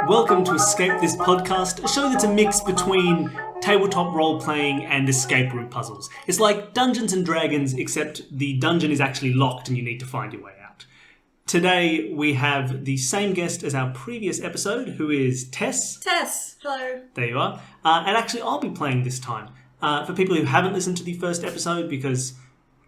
Welcome to Escape This Podcast, a show that's a mix between tabletop role-playing and escape room puzzles. It's like Dungeons and Dragons, except the dungeon is actually locked and you need to find your way out. Today we have the same guest as our previous episode, who is Tess. Tess, hello. There you are. And actually I'll be playing this time. For people who haven't listened to the first episode, because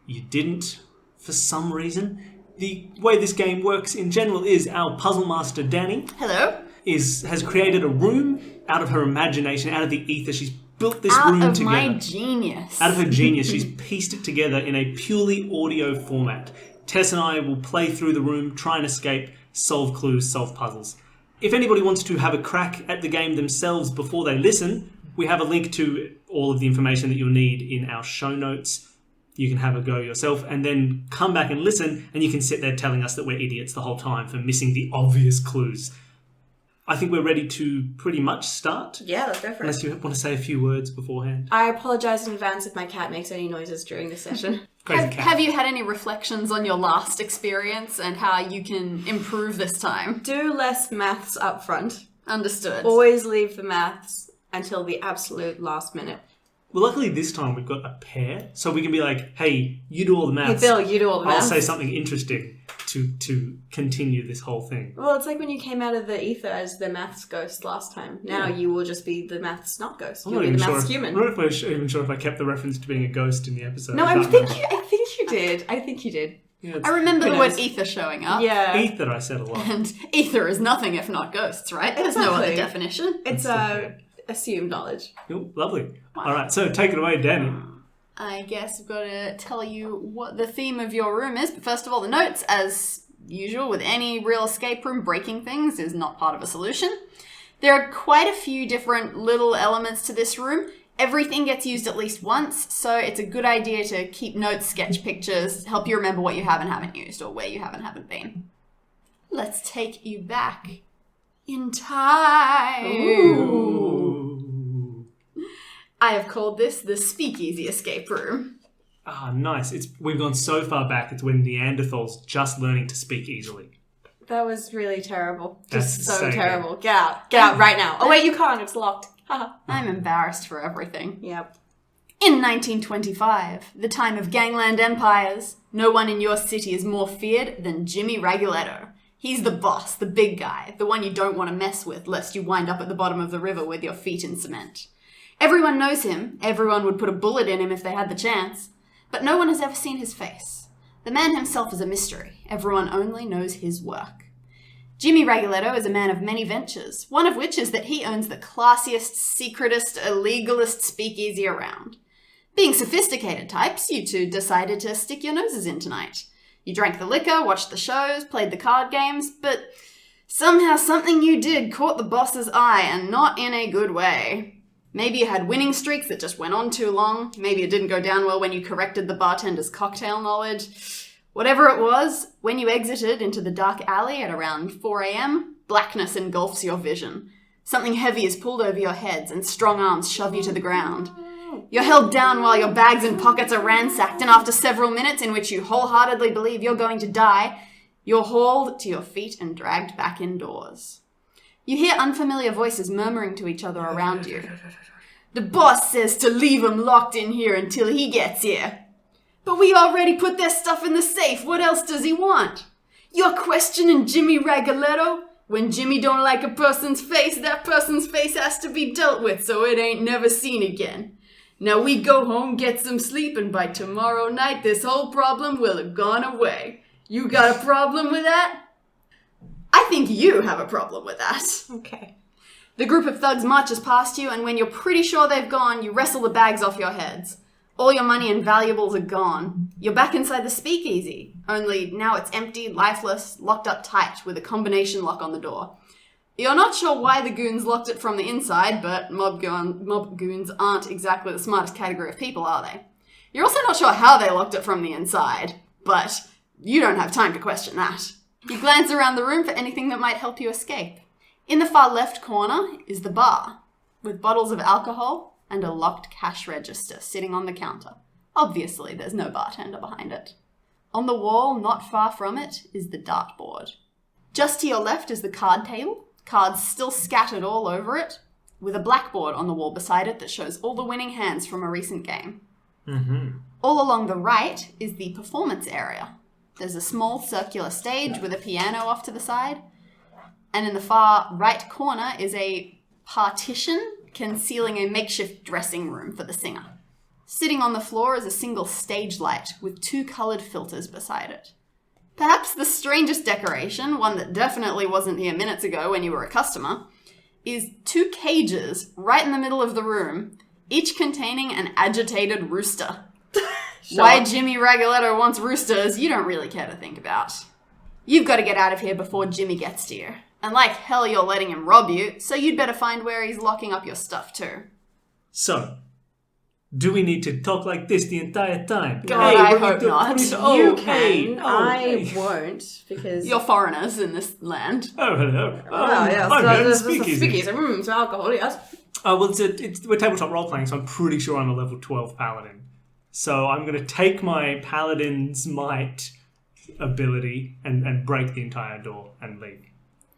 you didn't for some reason, the way this game works in general is our Puzzlemaster Danny. Hello. Has created a room out of her imagination, out of the ether. She's built this room together. Out of my genius. Out of her genius. She's pieced it together in a purely audio format. Tess and I will play through the room, try and escape, solve clues, solve puzzles. If anybody wants to have a crack at the game themselves before they listen, we have a link to all of the information that you'll need in our show notes. You can have a go yourself and then come back and listen, and you can sit there telling us that we're idiots the whole time for missing the obvious clues. I think we're ready to pretty much start. Yeah, let's go for it. Unless you want to say a few words beforehand. I apologise in advance if my cat makes any noises during the session. Have you had any reflections on your last experience and how you can improve this time? Do less maths up front. Understood. Always leave the maths until the absolute last minute. Well, luckily this time we've got a pair, so we can be like, hey, you do all the maths. Hey, Phil, you do all the maths. I'll say something interesting to continue this whole thing. Well, it's like when you came out of the ether as the maths ghost last time. Now you will just be the maths not ghost. You'll be the maths human. I'm not even sure if I kept the reference to being a ghost in the episode. No, I think you did. I think you did. Yeah, I remember the word ether showing up. Yeah. Ether, I said a lot. And ether is nothing if not ghosts, right? There's no other definition. It's assumed knowledge. Oh, lovely. Wow. All right, so take it away, Danny. I guess I've got to tell you what the theme of your room is. But first of all, the notes, as usual with any real escape room, breaking things is not part of a solution. There are quite a few different little elements to this room. Everything gets used at least once, so it's a good idea to keep notes, sketch pictures, help you remember what you have and haven't used or where you have and haven't been. Let's take you back in time. Ooh. I have called this the Speakeasy Escape Room. Ah, nice. We've gone so far back, it's when Neanderthals just learning to speak easily. That was really terrible. That's Just so insane. terrible. Get out. Get out right now. Oh, wait, you can't. It's locked. I'm embarrassed for everything. Yep. In 1925, the time of gangland empires, no one in your city is more feared than Jimmy Raguletto. He's the boss, the big guy, the one you don't want to mess with lest you wind up at the bottom of the river with your feet in cement. Everyone knows him, everyone would put a bullet in him if they had the chance, but no one has ever seen his face. The man himself is a mystery, everyone only knows his work. Jimmy Raguletto is a man of many ventures, one of which is that he owns the classiest, secretest, illegalist speakeasy around. Being sophisticated types, you two decided to stick your noses in tonight. You drank the liquor, watched the shows, played the card games, but somehow something you did caught the boss's eye, and not in a good way. Maybe you had winning streaks that just went on too long. Maybe it didn't go down well when you corrected the bartender's cocktail knowledge. Whatever it was, when you exited into the dark alley at around 4 a.m., blackness engulfs your vision. Something heavy is pulled over your heads and strong arms shove you to the ground. You're held down while your bags and pockets are ransacked, and after several minutes in which you wholeheartedly believe you're going to die, you're hauled to your feet and dragged back indoors. You hear unfamiliar voices murmuring to each other around you. The boss says to leave him locked in here until he gets here. But we already put their stuff in the safe. What else does he want? You're questioning Jimmy Raguletto? When Jimmy don't like a person's face, that person's face has to be dealt with so it ain't never seen again. Now we go home, get some sleep, and by tomorrow night this whole problem will have gone away. You got a problem with that? I think you have a problem with that. Okay. The group of thugs marches past you, and when you're pretty sure they've gone, you wrestle the bags off your heads. All your money and valuables are gone. You're back inside the speakeasy, only now it's empty, lifeless, locked up tight with a combination lock on the door. You're not sure why the goons locked it from the inside, but mob goons aren't exactly the smartest category of people, are they? You're also not sure how they locked it from the inside, but you don't have time to question that. You glance around the room for anything that might help you escape. In the far left corner is the bar, with bottles of alcohol and a locked cash register sitting on the counter. Obviously, there's no bartender behind it. On the wall, not far from it, is the dartboard. Just to your left is the card table, cards still scattered all over it, with a blackboard on the wall beside it that shows all the winning hands from a recent game. Mm-hmm. All along the right is the performance area. There's a small circular stage with a piano off to the side, and in the far right corner is a partition concealing a makeshift dressing room for the singer. Sitting on the floor is a single stage light with 2 coloured filters beside it. Perhaps the strangest decoration, one that definitely wasn't here minutes ago when you were a customer, is 2 cages right in the middle of the room, each containing an agitated rooster. Why Jimmy Raguletto wants roosters, you don't really care to think about. You've got to get out of here before Jimmy gets to you. And like hell you're letting him rob you, so you'd better find where he's locking up your stuff too. So, do we need to talk like this the entire time? God, I hope not. You can. I won't, because... You're foreigners in this land. Oh, hello. Oh, yeah. I'm here in There's Speakeasy. speakeasy. Some alcohol, yes. Well, we're tabletop role-playing, so I'm pretty sure I'm a level 12 paladin. So I'm going to take my paladin's might ability and break the entire door and leave.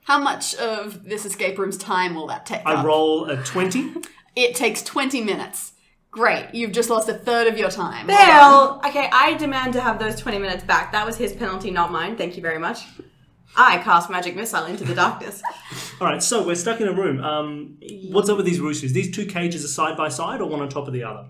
How much of this escape room's time will that take I up? roll a 20. It takes 20 minutes. Great, you've just lost a third of your time. Bill! Okay, I demand to have those 20 minutes back. That was his penalty, not mine. Thank you very much. I cast magic missile into the darkness. All right, so we're stuck in a room. What's up with these roosters? These 2 cages are side by side or one on top of the other?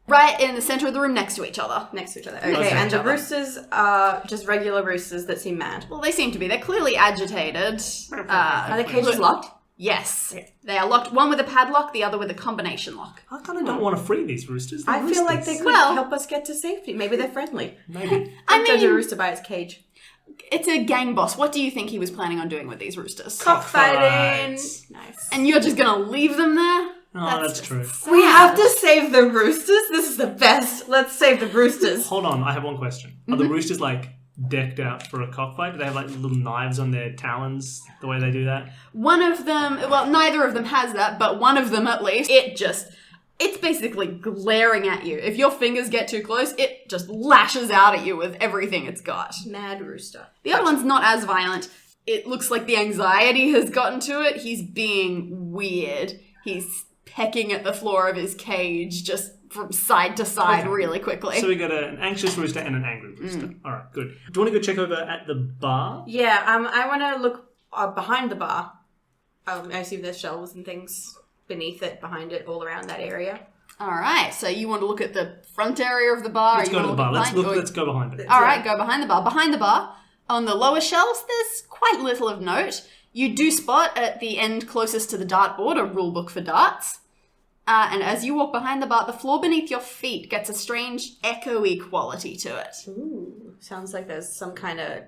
Right in the centre of the room next to each other. Next to each other. Okay, and the roosters are just regular roosters that seem mad. Well, they seem to be. They're clearly agitated. Are the cages locked? Yes. They are locked. One with a padlock, the other with a combination lock. I kind of don't want to free these roosters. They're I feel like they roosters. could help us get to safety. Maybe they're friendly. Maybe. Don't judge a rooster by its cage. It's a gang boss. What do you think he was planning on doing with these roosters? Cockfighting. Nice. And you're just going to leave them there? Oh, that's true. sad. We have to save the roosters? This is the best. Let's save the roosters. Hold on, I have one question. Are the roosters like decked out for a cockfight? Do they have like little knives on their talons the way they do that? One of them, well, neither of them has that, but one of them at least, it's basically glaring at you. If your fingers get too close, it just lashes out at you with everything it's got. Mad rooster. The other one's not as violent. It looks like the anxiety has gotten to it. He's being weird. He's pecking at the floor of his cage just from side to side really quickly. So we got an anxious rooster and an angry rooster. All right, good. Do you want to go check over at the bar? Yeah, I want to look behind the bar. I assume there's shelves and things beneath it, behind it, all around that area. All right, so you want to look at the front area of the bar? Let's go to the bar. Let's go behind it. All right, go behind the bar. Behind the bar, on the lower shelves, there's quite little of note. You do spot at the end closest to the dartboard a rule book for darts. And as you walk behind the bar, the floor beneath your feet gets a strange echoey quality to it. Ooh, sounds like there's some kind of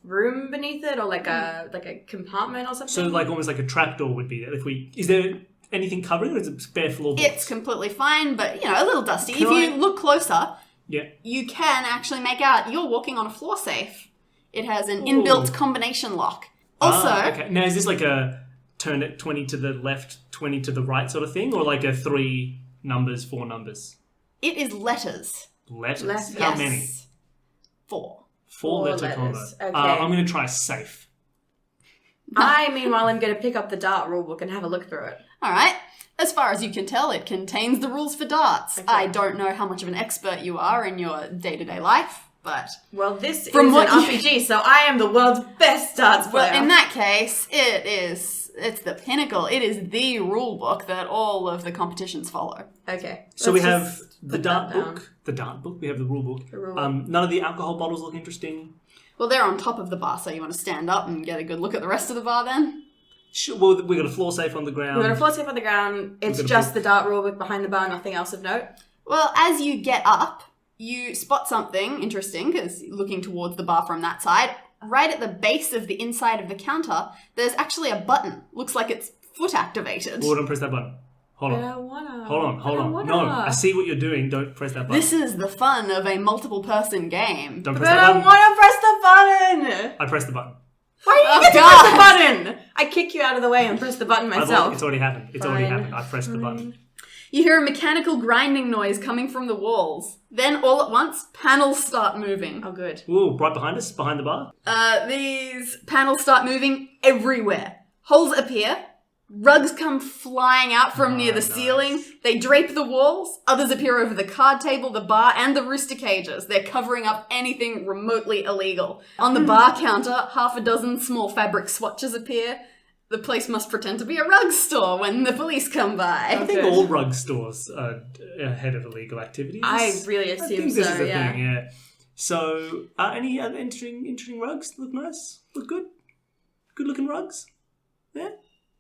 room beneath it, or like a compartment or something. So like almost like a trapdoor would be there. Is there anything covering, or is it bare floorboards? It's completely fine, but a little dusty. Can if you look closer, yeah, you can actually make out you're walking on a floor safe. It has an inbuilt combination lock. Also, okay. Now is this like a turn it 20 to the left, 20 to the right sort of thing, or like a 3 numbers, 4 numbers? it is letters. Letters? How many? 4. 4 letter letters. combo. Okay. I'm going to try safe. Meanwhile, I'm going to pick up the dart rulebook and have a look through it. All right. As far as you can tell, it contains the rules for darts. Okay. I don't know how much of an expert you are in your day-to-day life, but... Well, this From is an what RPG, so I am the world's best darts player. Well, in that case, it's the pinnacle. It is the rule book that all of the competitions follow. Okay. So we have just the put dart that down. book. The dart book. We have the rule book. The rule book. None of the alcohol bottles look interesting. Well, they're on top of the bar, so you want to stand up and get a good look at the rest of the bar then? Sure, well, we got a floor safe on the ground. We've got a floor safe on the ground. It's just the dart rulebook behind the bar, nothing else of note. Well, as you get up, you spot something interesting, because looking towards the bar from that side, right at the base of the inside of the counter, there's actually a button. Looks like it's foot activated. Well, don't press that button. Hold on. I don't wanna. Hold on. No, I see what you're doing. Don't press that button. This is the fun of a multiple-person game. Don't But press I that don't button. want to press the button! I pressed the button. Why do you Oh, get to God. press the button? I kick you out of the way and press the button myself. It's already happened. I pressed the button. You hear a mechanical grinding noise coming from the walls. Then, all at once, panels start moving. Oh, good. Ooh, right behind us, behind the bar. These panels start moving everywhere. Holes appear. Rugs come flying out from near the nice. ceiling. They drape the walls. Others appear over the card table, the bar, and the rooster cages. They're covering up anything remotely illegal. On the bar counter, half a dozen small fabric swatches appear. The place must pretend to be a rug store when the police come by. I think all rug stores are ahead of illegal activities. I really I assume think this so, is the yeah. thing, yeah. So, any other interesting rugs? Look nice? Look good? Good looking rugs? Yeah?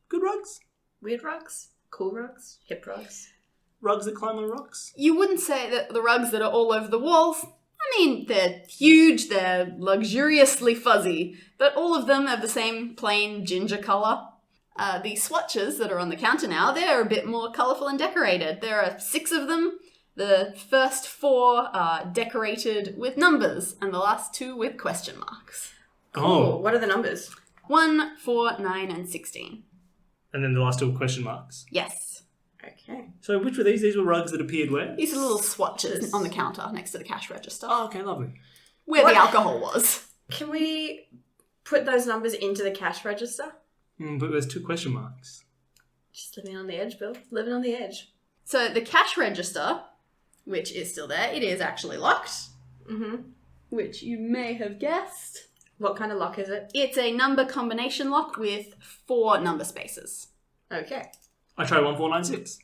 Good rugs? Weird rugs? Cool rugs? Hip rugs? Rugs that climb on rocks? You wouldn't say that the rugs that are all over the walls, I mean, they're huge, they're luxuriously fuzzy, but all of them have the same plain ginger colour. The swatches that are on the counter now, they're a bit more colourful and decorated. There are 6 of them. The first 4 are decorated with numbers, and the last 2 with question marks. Cool. What are the numbers? 1, 4, 9, and 16. And then the last 2 are question marks. Yes. Okay. So which were these? These were rugs that appeared where? These are little swatches on the counter next to the cash register. Oh, okay, lovely. Where What? the alcohol was. Can we put those numbers into the cash register? But there's 2 question marks. Just living on the edge, Bill. Living on the edge. So the cash register, which is still there, it is actually locked, Mm-hmm. which you may have guessed. What kind of lock is it? It's a number combination lock with 4 number spaces. Okay. I tried 1496.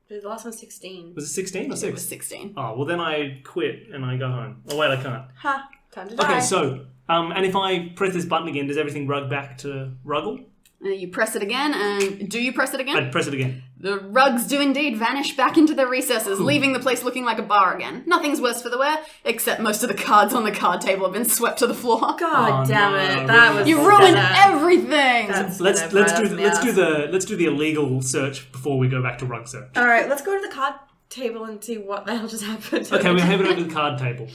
The last one's 16. Was it 16 or 6? It was 16. Oh, well then I quit and I go home. Oh wait, I can't. Ha! Time to die. Okay, so, and if I press this button again, does everything rug back to Ruggle? You press it again, and do you press it again? I'd press it again. The rugs do indeed vanish back into their recesses, leaving the place looking like a bar again. Nothing's worse for the wear, except most of the cards on the card table have been swept to the floor. God Oh, damn no, it. That was You ruined better. everything! That's Let's gonna bite do us in the ass. let's do the illegal search before we go back to rug search. Alright, let's go to the card table and see what the hell just happened. Okay, we're heading over to the card table.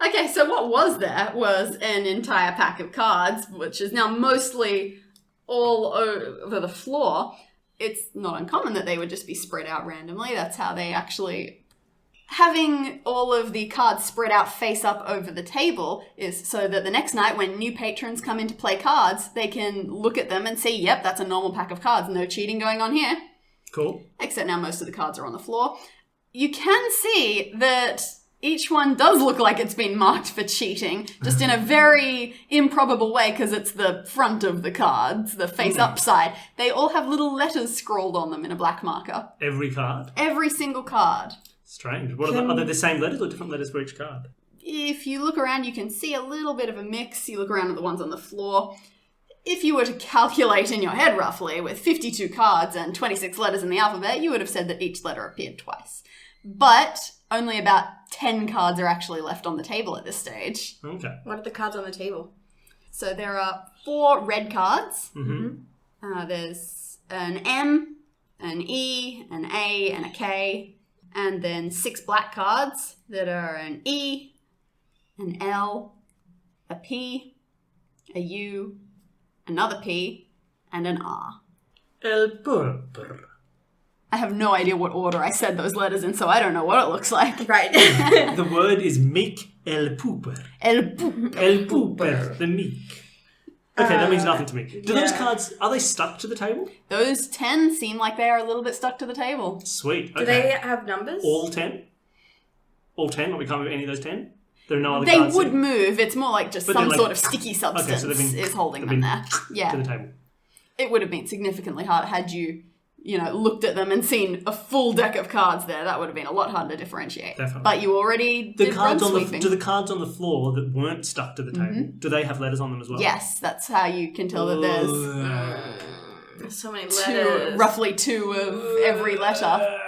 Okay, so what was there was an entire pack of cards, which is now mostly all over the floor. It's not uncommon that they would just be spread out randomly. That's how they actually... Having all of the cards spread out face up over the table is so that the next night when new patrons come in to play cards, they can look at them and see, yep, that's a normal pack of cards. No cheating going on here. Cool. Except now most of the cards are on the floor. You can see that each one does look like it's been marked for cheating, just in a very improbable way because it's the front of the cards, the face up side. They all have little letters scrawled on them in a black marker. Every card. Every single card. Strange. What are they the same letters or different letters for each card? If you look around, you can see a little bit of a mix. You look around at the ones on the floor. If you were to calculate in your head roughly, with 52 cards and 26 letters in the alphabet, you would have said that each letter appeared twice. But only about 10 cards are actually left on the table at this stage. Okay. What are the cards on the table? So there are 4 red cards. Mm-hmm. There's an M, an E, an A, and a K. And then 6 black cards that are an E, an L, a P, a U, another P, and an R. El Purpur. I have no idea what order I said those letters in, so I don't know what it looks like. Right. The word is meek el pooper. El Pooper. El pooper. The meek. Okay, that means nothing to me. Do those cards, are they stuck to the table? Those 10 seem like they are a little bit stuck to the table. Sweet. Okay. Do they have numbers? All 10? All 10? Like we can't move any of those 10? There are no other They cards would here? move. It's more like just But some they're like- sort of sticky substance they've been- is holding they've them been there. to the Yeah. table. It would have been significantly harder had you looked at them and seen a full deck of cards there. That would have been a lot harder to differentiate. Definitely. But you already The did cards rug on sweeping. do the cards on the floor that weren't stuck to the table, do they have letters on them as well? Yes, that's how you can tell that there's There's so many letters. roughly 2 of every letter.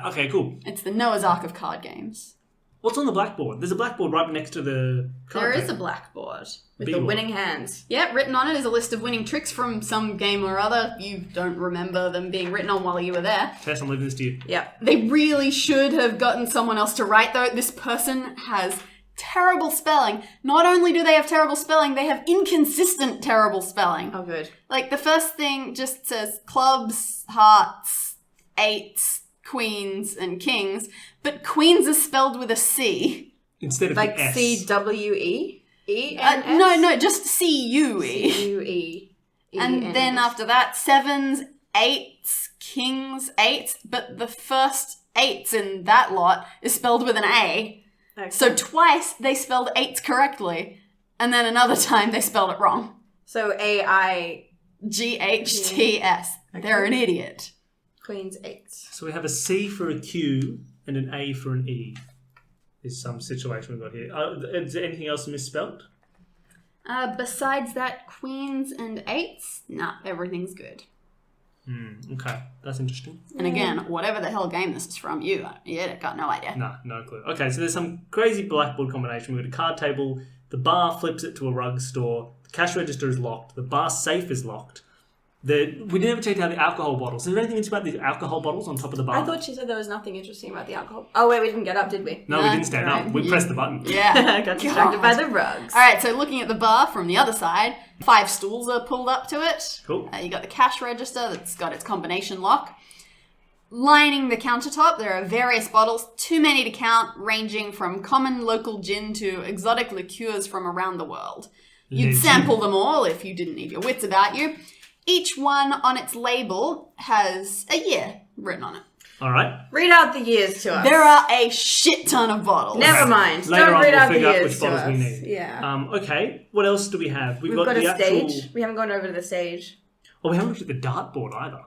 Okay, cool. It's the Noah's Ark of card games. What's on the blackboard? There's a blackboard right next to the card There is a table. blackboard. With Big the one. winning hands. Yeah, written on it is a list of winning tricks from some game or other. You don't remember them being written on while you were there. Tess, I'm leaving this to you. Yep. They really should have gotten someone else to write, though. This person has terrible spelling. Not only do they have terrible spelling, they have inconsistent terrible spelling. Oh, good. Like, the first thing just says clubs, hearts, eights, queens, and kings, but queens is spelled with a C. Instead of Like the S. CWE? E and S? No, just C-U-E. CUE. And then after that, 7s, 8s, kings, 8s. But the first 8s in that lot is spelled with an A. Okay. So twice they spelled 8s correctly. And then another time they spelled it wrong. So A-I... G-H-T-S. They're an idiot. Queen's 8s. So we have a C for a Q and an A for an E. Is some situation we've got here. Is there anything else misspelled? Besides that, queens and 8s, nah, everything's good. Okay, that's interesting. And again, whatever the hell game this is from, you got no idea. Nah, no clue. Okay, so there's some crazy blackboard combination. We've got a card table, the bar flips it to a rug store, the cash register is locked, the bar safe is locked. We never checked out the alcohol bottles. Is there anything interesting about the alcohol bottles on top of the bar? I thought she said there was nothing interesting about the alcohol. Oh, wait, we didn't get up, did we? No, we didn't stand up. We pressed the button. Yeah. Got distracted by the rugs. All right, so looking at the bar from the other side, 5 stools are pulled up to it. Cool. You got the cash register that's got its combination lock. Lining the countertop, there are various bottles, too many to count, ranging from common local gin to exotic liqueurs from around the world. You'd sample them all if you didn't need your wits about you. Each one on its label has a year written on it. All right. Read out the years to us. There are a shit ton of bottles. Never mind. Later Don't on, read we'll out the figure out years which to bottles us. we need. Yeah. Okay. What else do we have? We've got the a stage. actual... We haven't gone over to the stage. Oh, we haven't looked at the dartboard either.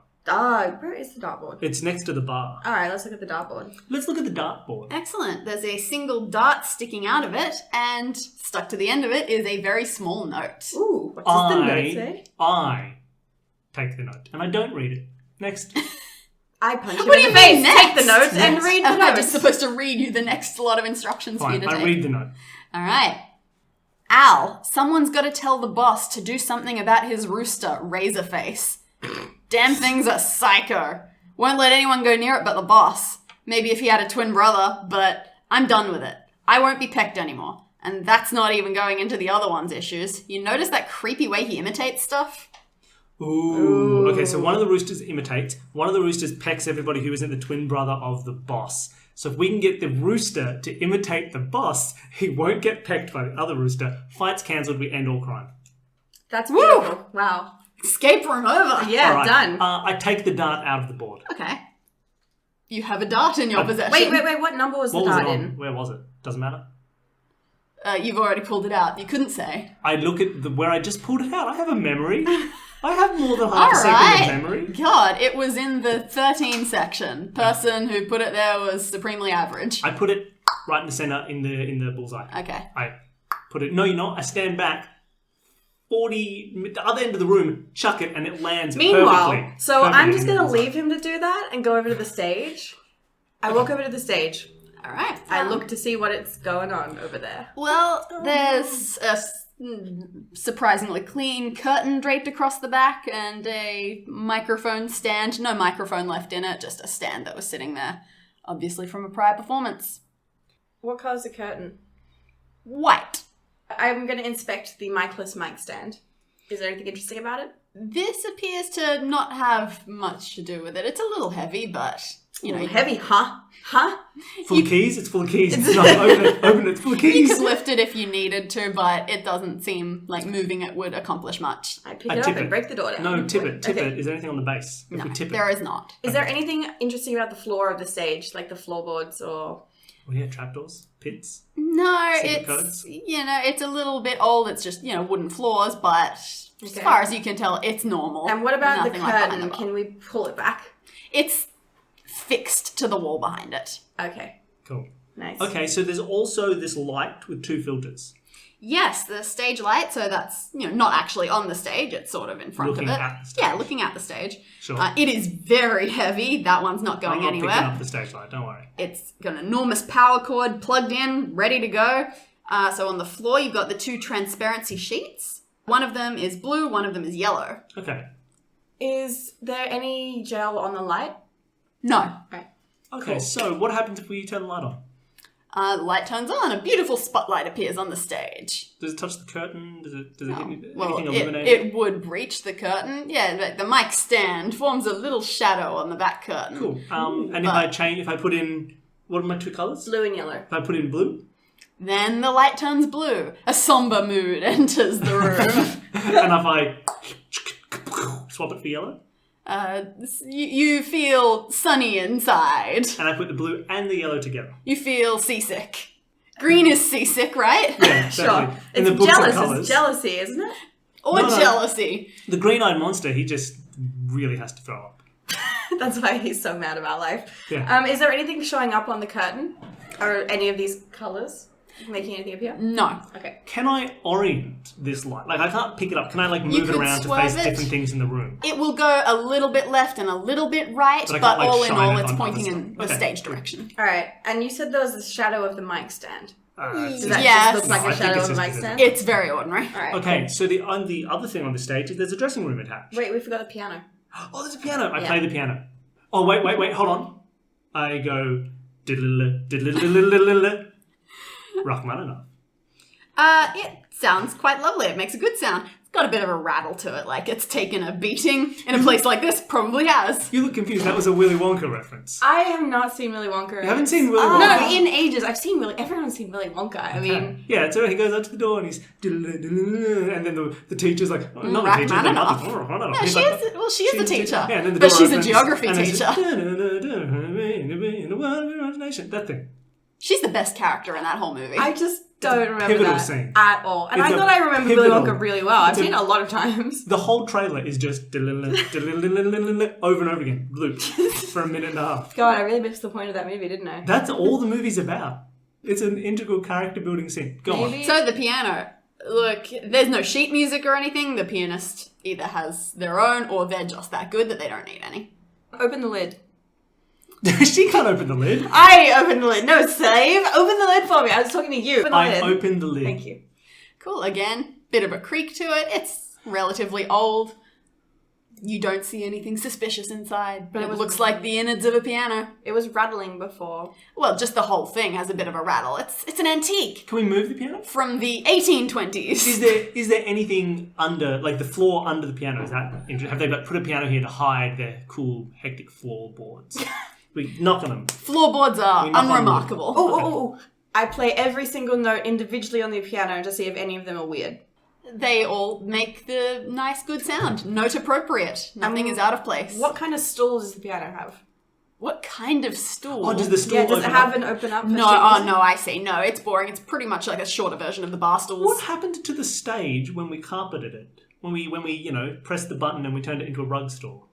Where is the dartboard? It's next to the bar. All right, let's look at the dartboard. Let's look at the dartboard. Excellent. There's a single dart sticking out of it, and stuck to the end of it is a very small note. Ooh, what does the note say? I take the note, and I don't read it. Next. I punch him What in do the you face, mean next? take the notes, and read the Am I notes. just supposed to read you the next lot of instructions for you Fine, to I take? read the note. All right. Al, someone's got to tell the boss to do something about his rooster, Razorface. Damn thing's a psycho. Won't let anyone go near it but the boss. Maybe if he had a twin brother, but I'm done with it. I won't be pecked anymore. And that's not even going into the other one's issues. You notice that creepy way he imitates stuff? Ooh. Okay, so one of the roosters imitates. One of the roosters pecks everybody who isn't the twin brother of the boss. So if we can get the rooster to imitate the boss, he won't get pecked by the other rooster. Fight's cancelled, we end all crime. That's beautiful. Wow. Escape room over. Yeah, All right, done. I take the dart out of the board. Okay. You have a dart in your possession. Wait. What number was What the was dart it on? in? Where was it? Doesn't matter. You've already pulled it out. You couldn't say. I look at where I just pulled it out. I have a memory. I have more than half a second Alright. of memory. God, it was in the 13 section. Person who put it there was supremely average. I put it right in the center in the bullseye. Okay. I put it. No, you're not. I stand back. 40, the other end of the room, chuck it, and it lands Meanwhile, perfectly. so I'm just in the going to bullseye. leave him to do that and go over to the stage. I walk over to the stage. All right. I look to see what it's going on over there. Well, there's a surprisingly clean curtain draped across the back and a microphone stand. No microphone left in it, just a stand that was sitting there, obviously from a prior performance. What colour's the curtain? White. I'm going to inspect the micless mic stand. Is there anything interesting about it? This appears to not have much to do with it. It's a little heavy, but, you know, Heavy, huh? Huh? Full of keys? It's full of keys. It's not open it, it's full of you keys. could lift it if you needed to, but it doesn't seem like moving it would accomplish much. I pick I it up tip and it. break the door down. No, tip it. Okay. Is there anything on the base? If No, we tip it. there is not. Is there anything interesting about the floor of the stage, like the floorboards or... Oh yeah, trapdoors, pits. No, Secret it's, codes? it's a little bit old. It's just, wooden floors, but as Okay. far as you can tell, it's normal. And what about the Nothing like behind curtain? bar. Can we pull it back? It's fixed to the wall behind it. Okay. Cool. Nice. Okay, so there's also this light with 2 filters. Yes, the stage light, so that's, not actually on the stage, it's sort of in front Looking of it. at the stage. Yeah, looking at the stage. Sure. It is very heavy. That one's not going I'm not anywhere. picking up the stage light, don't worry. It's got an enormous power cord plugged in, ready to go. So on the floor, you've got the 2 transparency sheets. One of them is blue, one of them is yellow. Okay. Is there any gel on the light? No. Right. Okay, Cool. so what happens if we turn the light on? The light turns on, a beautiful spotlight appears on the stage. Does it touch the curtain? Does it hit anything Well, illuminated? it would breach the curtain. Yeah, the mic stand forms a little shadow on the back curtain. Cool. And if I put in, what are my 2 colours? Blue and yellow. If I put in blue, Then the light turns blue. A somber mood enters the room. and if I swap it for yellow. You feel sunny inside. And I put the blue and the yellow together. You feel seasick. Green is seasick, right? Yeah, Sure. exactly. In It's the books of jealous. colours. It's jealousy, isn't it? Or No. jealousy. The green-eyed monster, he just really has to throw up. That's why he's so mad about life. Yeah. Is there anything showing up on the curtain? Or any of these colours making anything appear? No. Okay. Can I orient this light? Like, I can't pick it up. Can I, like, move it could around to swerve face it. different things in the room? It will go a little bit left and a little bit right, But I but can't, like, all in shine all, it it's on pointing other in stuff. the Okay. stage direction. Alright, and you said there was the shadow of the mic stand. Does Does that Yes. just look like No, I a think shadow it's of a just mic because stand? It's very ordinary. Alright. Okay, so the other thing on the stage is there's a dressing room attached. Wait, we forgot the piano. Oh, there's a piano. I Yeah. play the piano. Oh, wait, hold on. I go diddle diddle Rachmaninoff. It sounds quite lovely. It makes a good sound. It's got a bit of a rattle to it, like it's taken a beating in a place like this. Probably has. You look confused. That was a Willy Wonka reference. I have not seen Willy Wonka. You haven't seen Willy No, Wonka? in ages. I've seen everyone's seen Willy Wonka. I mean, Yeah, so he goes up to the door and he's and then the teacher's like, oh, not the teacher, the Rachmaninoff. mother. Yeah, He's she like, is. Well, she is a teacher, Yeah, and then the but door she's a opens, geography and it's teacher. in the world of imagination. That thing. She's the best character in that whole movie. I just don't remember pivotal that scene. at all. And It's I a thought I remembered Willy pivotal- Wonka really well. I've it's a- seen it a lot of times. The whole trailer is just over and over again, looped for a minute and a half. God, I really missed the point of that movie, didn't I? That's all the movie's about. It's an integral character building scene. Go on. Maybe. So the piano. Look, there's no sheet music or anything. The pianist either has their own or they're just that good that they don't need any. Open the lid. She can't open the lid. I opened the lid. No, slave. Open the lid for me. I was talking to you. Open the I lid. opened the lid. Thank you. Cool. Again, bit of a creak to it. It's relatively old. You don't see anything suspicious inside, but But it was- looks like the innards of a piano. It was rattling before. Well, just the whole thing has a bit of a rattle. It's an antique Can we move the piano? from the 1820s. Is there anything under, like the floor under the piano? Is that interesting? Have they put a piano here to hide their cool, hectic floorboards? We knock on them. Floorboards are We knock on wood. unremarkable. Oh. I play every single note individually on the piano to see if any of them are weird. They all make the nice, good sound. Note appropriate. Nothing is out of place. What kind of stool does the piano have? What kind of stool? Oh, does the stool Yeah, does it open have up? an open up? For No, sheet oh music? no, I see. No, it's boring. It's pretty much like a shorter version of the bar stools. What happened to the stage when we carpeted it? When we pressed the button and we turned it into a rug store?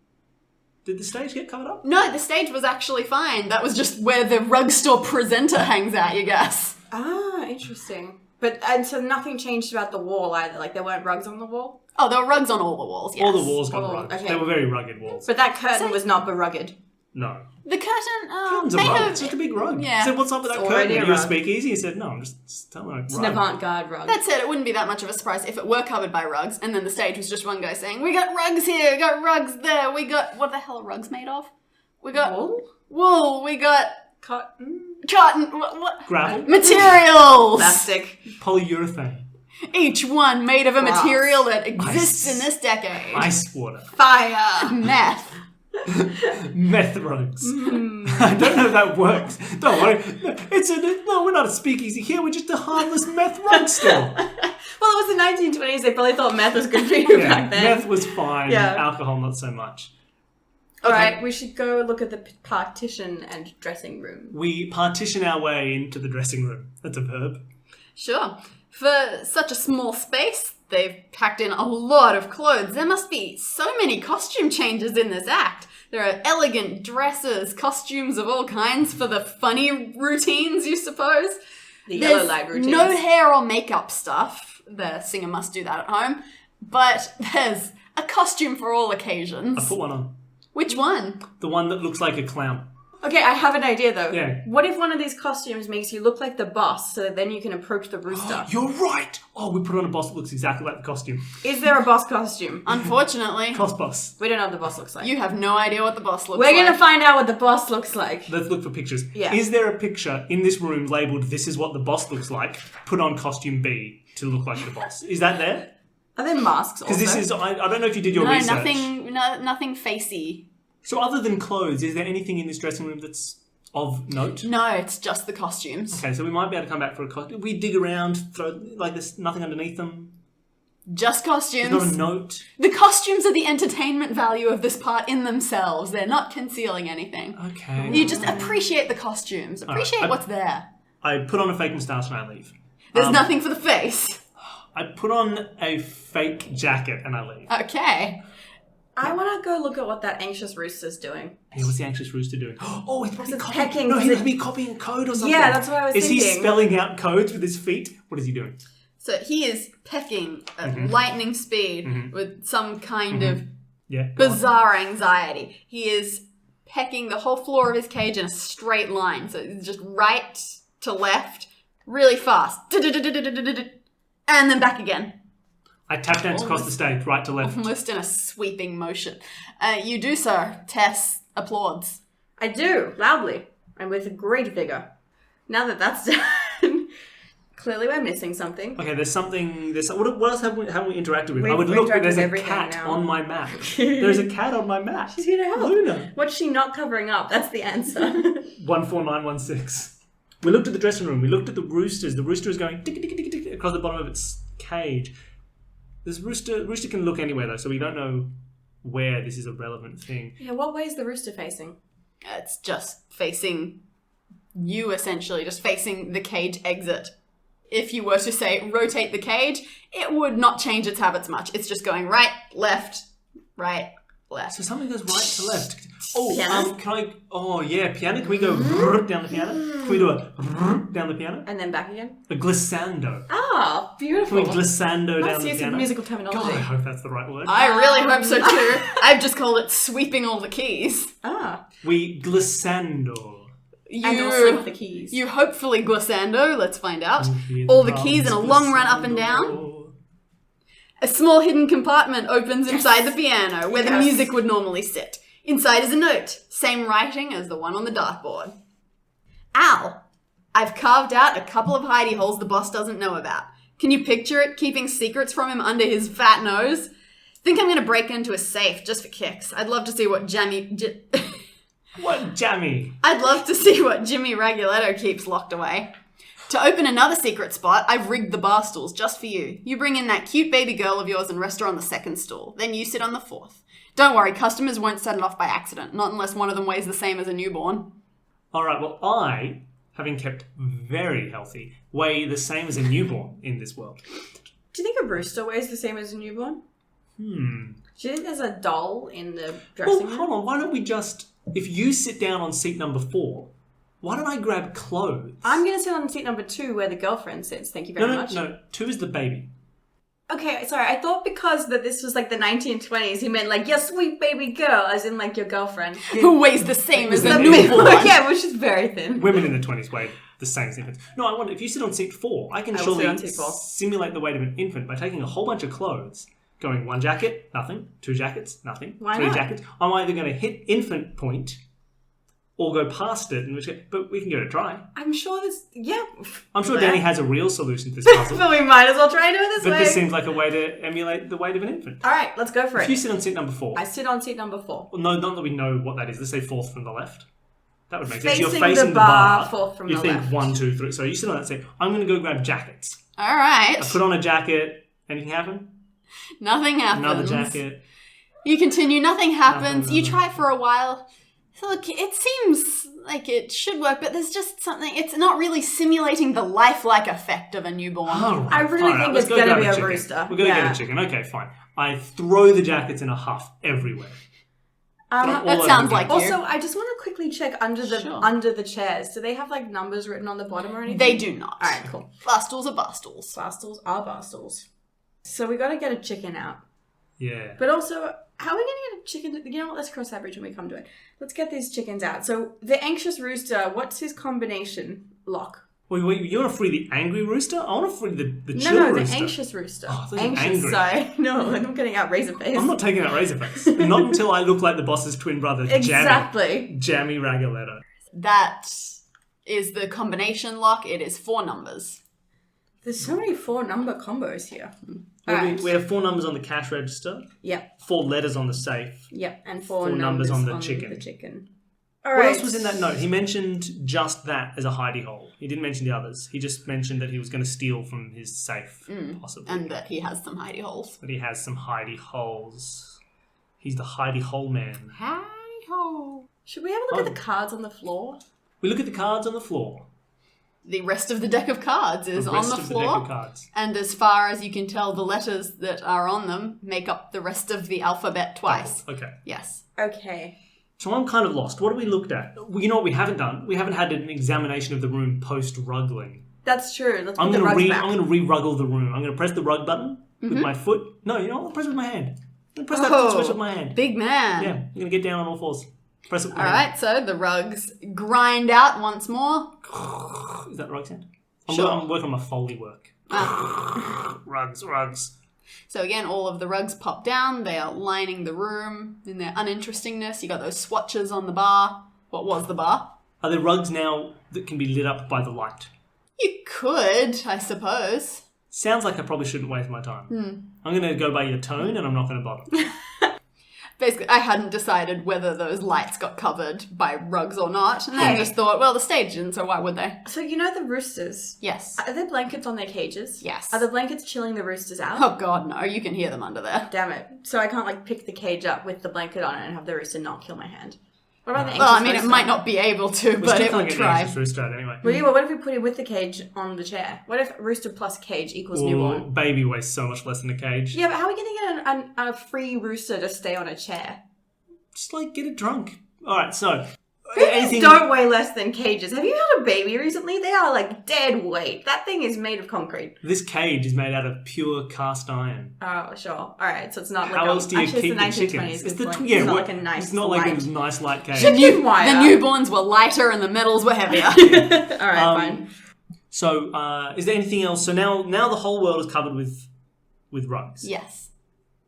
Did the stage get covered up? No, the stage was actually fine. That was just where the rug store presenter hangs out, you guess. Ah, interesting. And so nothing changed about the wall either. Like there weren't rugs on the wall. Oh, there were rugs on all the walls, yes. All the walls got Oh, rugs. okay. They were very rugged walls. But that curtain was not rugged. No. The curtain, Curtain's a may rug. have... It's just a big rug. Yeah. I said, what's up with that It's already curtain? a Are you a rug. speakeasy? He said, no, I'm just telling you. It's an avant-garde rug. That said, it wouldn't be that much of a surprise if it were covered by rugs, and then the stage was just one guy saying, we got rugs here, we got rugs there, we got... What the hell are rugs made of? We got... Wool? Wool, we got... Cotton? Cotton... What? Gravel. Materials! Plastic. Polyurethane. Each one made of a Glass. material that exists Ice. in this decade. Ice water. Fire. Meth. Meth rugs. I don't know if that works. Don't worry. No, we're not a speakeasy here. We're just a harmless meth rug store. Well, it was the 1920s. They probably thought meth was good for you Yeah, back then. meth was fine. Yeah. Alcohol, not so much. All right, we should go look at the partition and dressing room. We partition our way into the dressing room. That's a verb. Sure. For such a small space, they've packed in a lot of clothes. There must be so many costume changes in this act. There are elegant dresses, costumes of all kinds for the funny routines, you suppose. The There's yellow light routines. no hair or makeup stuff. The singer must do that at home. But there's a costume for all occasions. I put one on. Which one? The one that looks like a clown. Okay, I have an idea though. Yeah. What if one of these costumes makes you look like the boss so that then you can approach the rooster? You're right. Oh, we put on a boss that looks exactly like the costume. Is there a boss costume? Unfortunately, Cost boss. We don't know what the boss looks like. you have no idea what the boss looks We're like. gonna find out what the boss looks like. Let's look for pictures. Yeah. Is there a picture in this room labelled "This is what the boss looks like"? Put on costume B to look like the boss. Is that there? Are there masks also? Because this is. I don't know if you did your No, research. nothing facey. So other than clothes, is there anything in this dressing room that's of note? No, it's just the costumes. Okay, so we might be able to come back for a costume. We dig around, throw like there's nothing underneath them. Just costumes. There's not a note. The costumes are the entertainment value of this part in themselves. They're not concealing anything. Okay. You just appreciate the costumes. Appreciate what's there. I put on a fake moustache and I leave. There's nothing for the face. I put on a fake jacket and I leave. Okay. I want to go look at what that anxious rooster's doing. Hey, what's the anxious rooster doing? Oh, he's probably It's copying. pecking, No, he 'cause must be copying code or something. Yeah, that's what I was Is thinking. he spelling out codes with his feet? What is he doing? So he is pecking at lightning speed with some kind of Yeah. go on. bizarre anxiety. He is pecking the whole floor of his cage in a straight line. So it's just right to left, really fast. And then back again. I tap dance across the stage, right to left. Almost in a sweeping motion. You do so. Tess applauds. I do, loudly, and with great vigour. Now that that's done, clearly we're missing something. Okay, there's something. What else haven't we interacted with? We've I would look. interacted There's with a everything cat now. on my map. There's a cat on my map. She's here to help. Luna. What's she not covering up? That's the answer. 14916. We looked at the dressing room. We looked at the roosters. The rooster is going tick, tick, tick, tick, tick, across the bottom of its cage. This rooster can look anywhere though, so we don't know where this is a relevant thing. Yeah, what way is the rooster facing? It's just facing you, essentially, just facing the cage exit. If you were to say rotate the cage, it would not change its habits much. It's just going right, left, right, left. So something goes right to left. Oh, Piano? can I? Oh yeah, piano. Can we go down the piano? Can we do a down the piano? And then back again? A glissando. Ah, Can beautiful. we glissando down Nice the use of piano? musical God, terminology. I hope that's the right word. I really hope so too. I've just called it sweeping all the keys. Ah, We glissando. and also with the keys. You hopefully glissando, let's find out. Hear All the drums keys in a long run up and down. glissando. A small hidden compartment opens inside the piano where the Yes. music would normally sit. Inside is a note, same writing as the one on the dartboard. Al, I've carved out a couple of hidey holes the boss doesn't know about. Can you picture it, keeping secrets from him under his fat nose? Think I'm going to break into a safe just for kicks. I'd love to see what What jammy? I'd love to see what Jimmy Raguletto keeps locked away. To open another secret spot, I've rigged the bar stools just for you. You bring in that cute baby girl of yours and rest her on the second stool. Then you sit on the fourth. Don't worry, customers won't set it off by accident, not unless one of them weighs the same as a newborn. All right. Well, I, having kept very healthy, weigh the same as a newborn in this world. Do you think a rooster weighs the same as a newborn? Do you think there's a doll in the Well, dressing room? hold on. Why don't we just? If you sit down on seat number 4, why don't I grab clothes? I'm going to sit on seat number 2 where the girlfriend sits. Thank you very much. No. 2 is the baby. Okay, sorry. I thought because that this was like the 1920s, he meant like your sweet baby girl, as in like your girlfriend. Who weighs the same as The a newborn. newborn. Yeah, which is very thin. Women in the 20s weigh the same as infants. No, I wonder if you sit on seat 4, I can I will sit on surely seat 4. simulate the weight of an infant by taking a whole bunch of clothes, going 1 jacket, nothing, 2 jackets, nothing, Why 3 not? jackets. I'm either going to hit infant point or go past it, in which but we can give it a try. I'm sure this. Yeah. I'm sure Well, Danny has a real solution to this puzzle. But we might as well try and do it this But way. this seems like a way to emulate the weight of an infant. All right, let's go for If you it. sit on seat number 4, I sit on seat number 4. well, no, not that we know what that is. Let's say 4th from the left. That would make sense. You're Facing facing the the bar, bar. 4th from you the think left. 1, 2, 3. So you sit on that seat. I'm going to go grab jackets. All right. I put on a jacket. Anything happen? Nothing happens. Another jacket. You continue, nothing happens. Nothing, You nothing. try for a while. Look, it seems like it should work, but there's just something, it's not really simulating the lifelike effect of a newborn. All right, I really fine, think let's it's go gonna grab be a chicken. rooster. We're going to Yeah. get a chicken. Okay, fine. I throw the jackets in a huff everywhere. all That over sounds the like game. you. Also, I just want to quickly check under the chairs. Do they have like numbers written on the bottom or anything? They do not. All right, cool. Bar stools are bar stools. Bar stools are bar stools. So we got to get a chicken out. Yeah. But also, how are we going to get a chicken? You know what? Let's cross that bridge when we come to it. Let's get these chickens out. So the anxious rooster, what's his combination lock? Wait, you want to free the angry rooster? I want to free the chill No, rooster. the anxious rooster. Oh, I thought you were anxious, angry. sorry. No, I'm getting out Razorface. I'm not taking out Razorface. Not until I look like the boss's twin brother, Exactly. Jammy Raguletto. That is the combination lock. It is 4 numbers. There's so many 4-number combos here. Well, Alright. we have 4 numbers on the cash register, Yep, 4 letters on the safe. yep, and 4 4 numbers on the the chicken. chicken. All What right. else was in that note? He mentioned just that as a hidey hole. He didn't mention the others. He just mentioned that he was going to steal from his safe, possibly. And that he has some hidey holes. But he has some hidey holes. He's the hidey hole man. Hidey hole. Should we have a look at the cards on the floor? We look at the cards on the floor. The rest of the deck of cards is on the The floor. deck of cards. And as far as you can tell, the letters that are on them make up the rest of the alphabet twice. Okay. Yes. Okay. So I'm kind of lost. What have we looked at? Well, you know what we haven't done? We haven't had an examination of the room post-ruggling. That's true. Let's I'm put the going rugs back. to re-ruggle the room. I'm going to press the rug button with my foot. No, you know what? I'll press it with my hand. I'm going to press that foot switch with my hand. Big man. Yeah, I'm going to get down on all fours. Press it with my All hand. right, so the rugs grind out once more. Is that the rug sound? Sure. I'm working on my Foley work. Rugs. So again, all of the rugs pop down. They are lining the room in their uninterestingness. You got those swatches on the bar. What was the bar? Are there rugs now that can be lit up by the light? You could, I suppose. Sounds like I probably shouldn't waste my time. I'm going to go by your tone and I'm not going to bother. Basically, I hadn't decided whether those lights got covered by rugs or not. And I just thought, well, the stage didn't, so why would they? So you know the roosters? Yes. Are there blankets on their cages? Yes. Are the blankets chilling the roosters out? Oh god, no. You can hear them under there. Damn it. So I can't like pick the cage up with the blanket on it and have the rooster not kill my hand. What about the Well, I anxious mean, it rooster? might not be able to, but it would try. Rooster out anyway. Well, yeah, well, what if we put it with the cage on the chair? What if rooster plus cage equals newborn? Baby weighs so much less than a cage. Yeah, but how are we going to get a free rooster to stay on a chair? Just like get it drunk. All right, so Babies don't weigh less than cages. Have you had a baby recently? They are like dead weight. That thing is made of concrete. This cage is made out of pure cast iron. Oh, sure. All right, so it's not like How else do you actually, keep the it's the 1920s. chickens? It's not like a nice It's not like light. a nice light cage. Chicken wire. The newborns were lighter and the metals were heavier. All right, fine. So, is there anything else? So now the whole world is covered with rugs. Yes.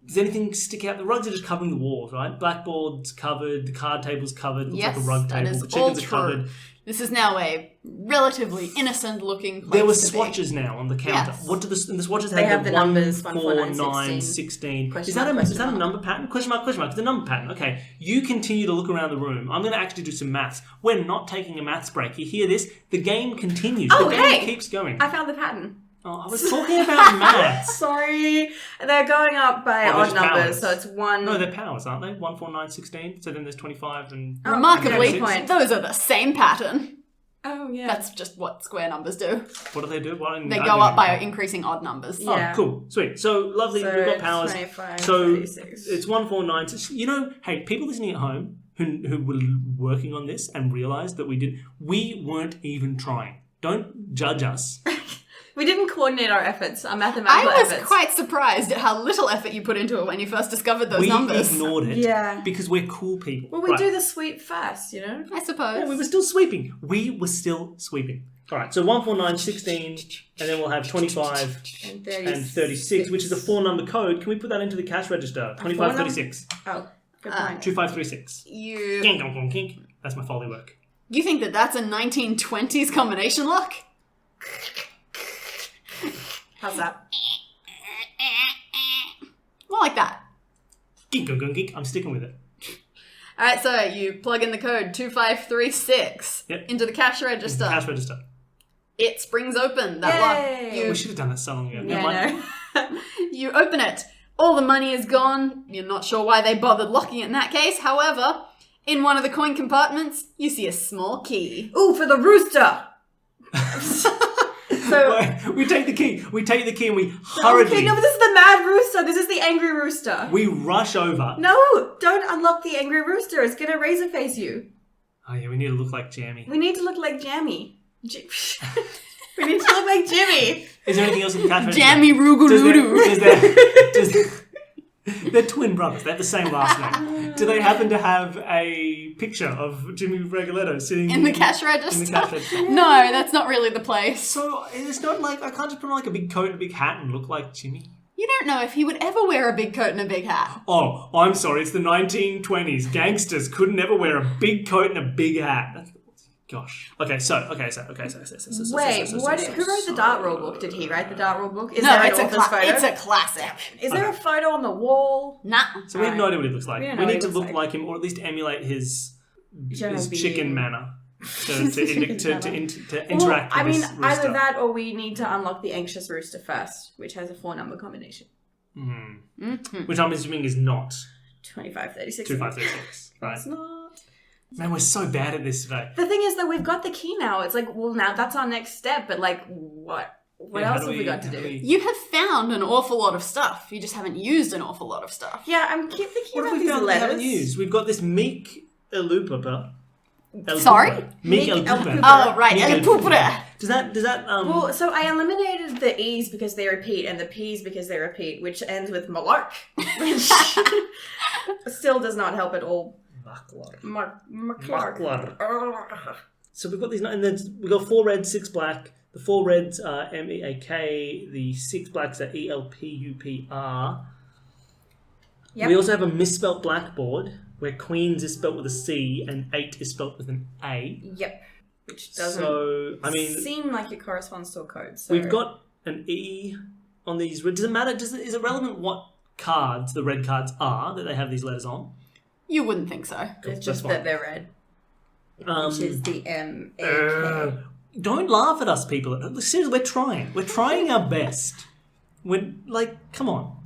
Does anything stick out? The rugs are just covering the walls, right? Blackboard's covered, the card table's covered, looks like a rug that table, is the chickens all are true. covered. This is now a relatively innocent-looking place There were to be. swatches now on the counter. Yes. What do and the swatches They have have the 1, numbers, 4, 1, 4, 9, 9, 16. 16. Is Question that a mark. number pattern? Question mark. It's a number pattern. Okay, you continue to look around the room. I'm going to actually do some maths. We're not taking a maths break. You hear this? The game continues. Oh, the game hey! keeps going. I found the pattern. Oh, I was talking about maths. Sorry. They're going up by Oh, odd there's numbers, powers. so it's 1... No, they're powers, aren't they? 1, 4, 9, 16. So then there's 25 and... Remarkably, Okay, point. those are the same pattern. Oh, yeah. That's just what square numbers do. What do they do? They go up by increasing odd numbers. Oh, Yeah. cool. Sweet. So, lovely. So We've got it's powers. 25, So, 36. it's 1, 4, 9. You know, hey, people listening at home who were working on this and realised that we weren't even trying. Don't judge us. We didn't coordinate our efforts, our mathematical I was efforts. quite surprised at how little effort you put into it when you first discovered those We numbers. ignored it Yeah. because we're cool people. Well, we Right. do the sweep first, you know? I suppose. Yeah, we were still sweeping. All right, so 1, 4, 9, 16, and then we'll have 25 And and 36, which is a 4-number code. Can we put that into the cash register? 2536. Oh, good point. 2536. You Kink, kink, kink, kink. That's my Foley work. you think that that's a 1920s combination lock? How's that? More like that. Kink, kink, kink, kink. I'm sticking with it. All right, so you plug in the code 2536 Yep. into the cash register. Cash register. It springs open. That Yay! lock. We should have done that so long ago. Yeah, Never mind. I know. You open it. All the money is gone. You're not sure why they bothered locking it in that case. However, in one of the coin compartments, you see a small key. Ooh, for the rooster! So... We take the key and we Okay, hurriedly, no, but this is the mad rooster. This is the angry rooster. we rush over. No, don't unlock the angry rooster. It's gonna Razorface you. Oh yeah, we need to look like Jammy. We need to look like Jammy. We need to look like Jimmy. Is there anything else in the cash register? Jammy Raguletto. They're twin brothers. They have the same last name. Do they happen to have a picture of Jimmy Raguletto sitting In the cash register? In the cash register. No, that's not really the place. So it's not like I can't just put on like a big coat and a big hat and look like Jimmy. You don't know if he would ever wear a big coat and a big hat. Oh, I'm sorry. It's the 1920s. Gangsters couldn't ever wear a big coat and a big hat. Gosh. Okay. So. Wait, who wrote the Dart Rule book? Did he write the Dart Rule book? Is there it's an author's photo? it's a classic. Is there a photo on the wall? Nah. So we have no idea what he looks like. We don't We know need to what he look looks like him, or at least emulate his is chicken manner to interact I with mean, this rooster. either that or we need to unlock the anxious rooster first, which has a 4-number combination. Which I'm assuming is not 2536. 2536, right? It's not. Man, we're so bad at this today. The thing is, though, we've got the key now. It's like, well, now that's our next step, but like, what? What Yeah, how else do have we got to how do? You have found an awful lot of stuff. You just haven't used an awful lot of stuff. Yeah, I'm keep thinking What have about we these found we letters. haven't used? We've got this meek elupa. Sorry? Meek Meek elupa. elupa. Oh, right. Meek El elupa. Pupra. Does that Well, so I eliminated the E's because they repeat and the P's because they repeat, which ends with malark, which still does not help at all. Maklar. So we've got these, and then we've got 4 red, 6 black. The 4 reds are MEAK. The 6 blacks are ELPUPR. Yep. We also have a misspelt blackboard where Queens is spelt with a C and 8 is spelt with an A. Yep. Which doesn't seem like it corresponds to a code. So We've got an E on these. Does it matter? Is it relevant what cards the red cards are that they have these letters on? You wouldn't think so. it's That's just fine. that they're red, which is the M-A-K. Don't laugh at us, people. Seriously, we're trying. We're trying our best. We're like, come on,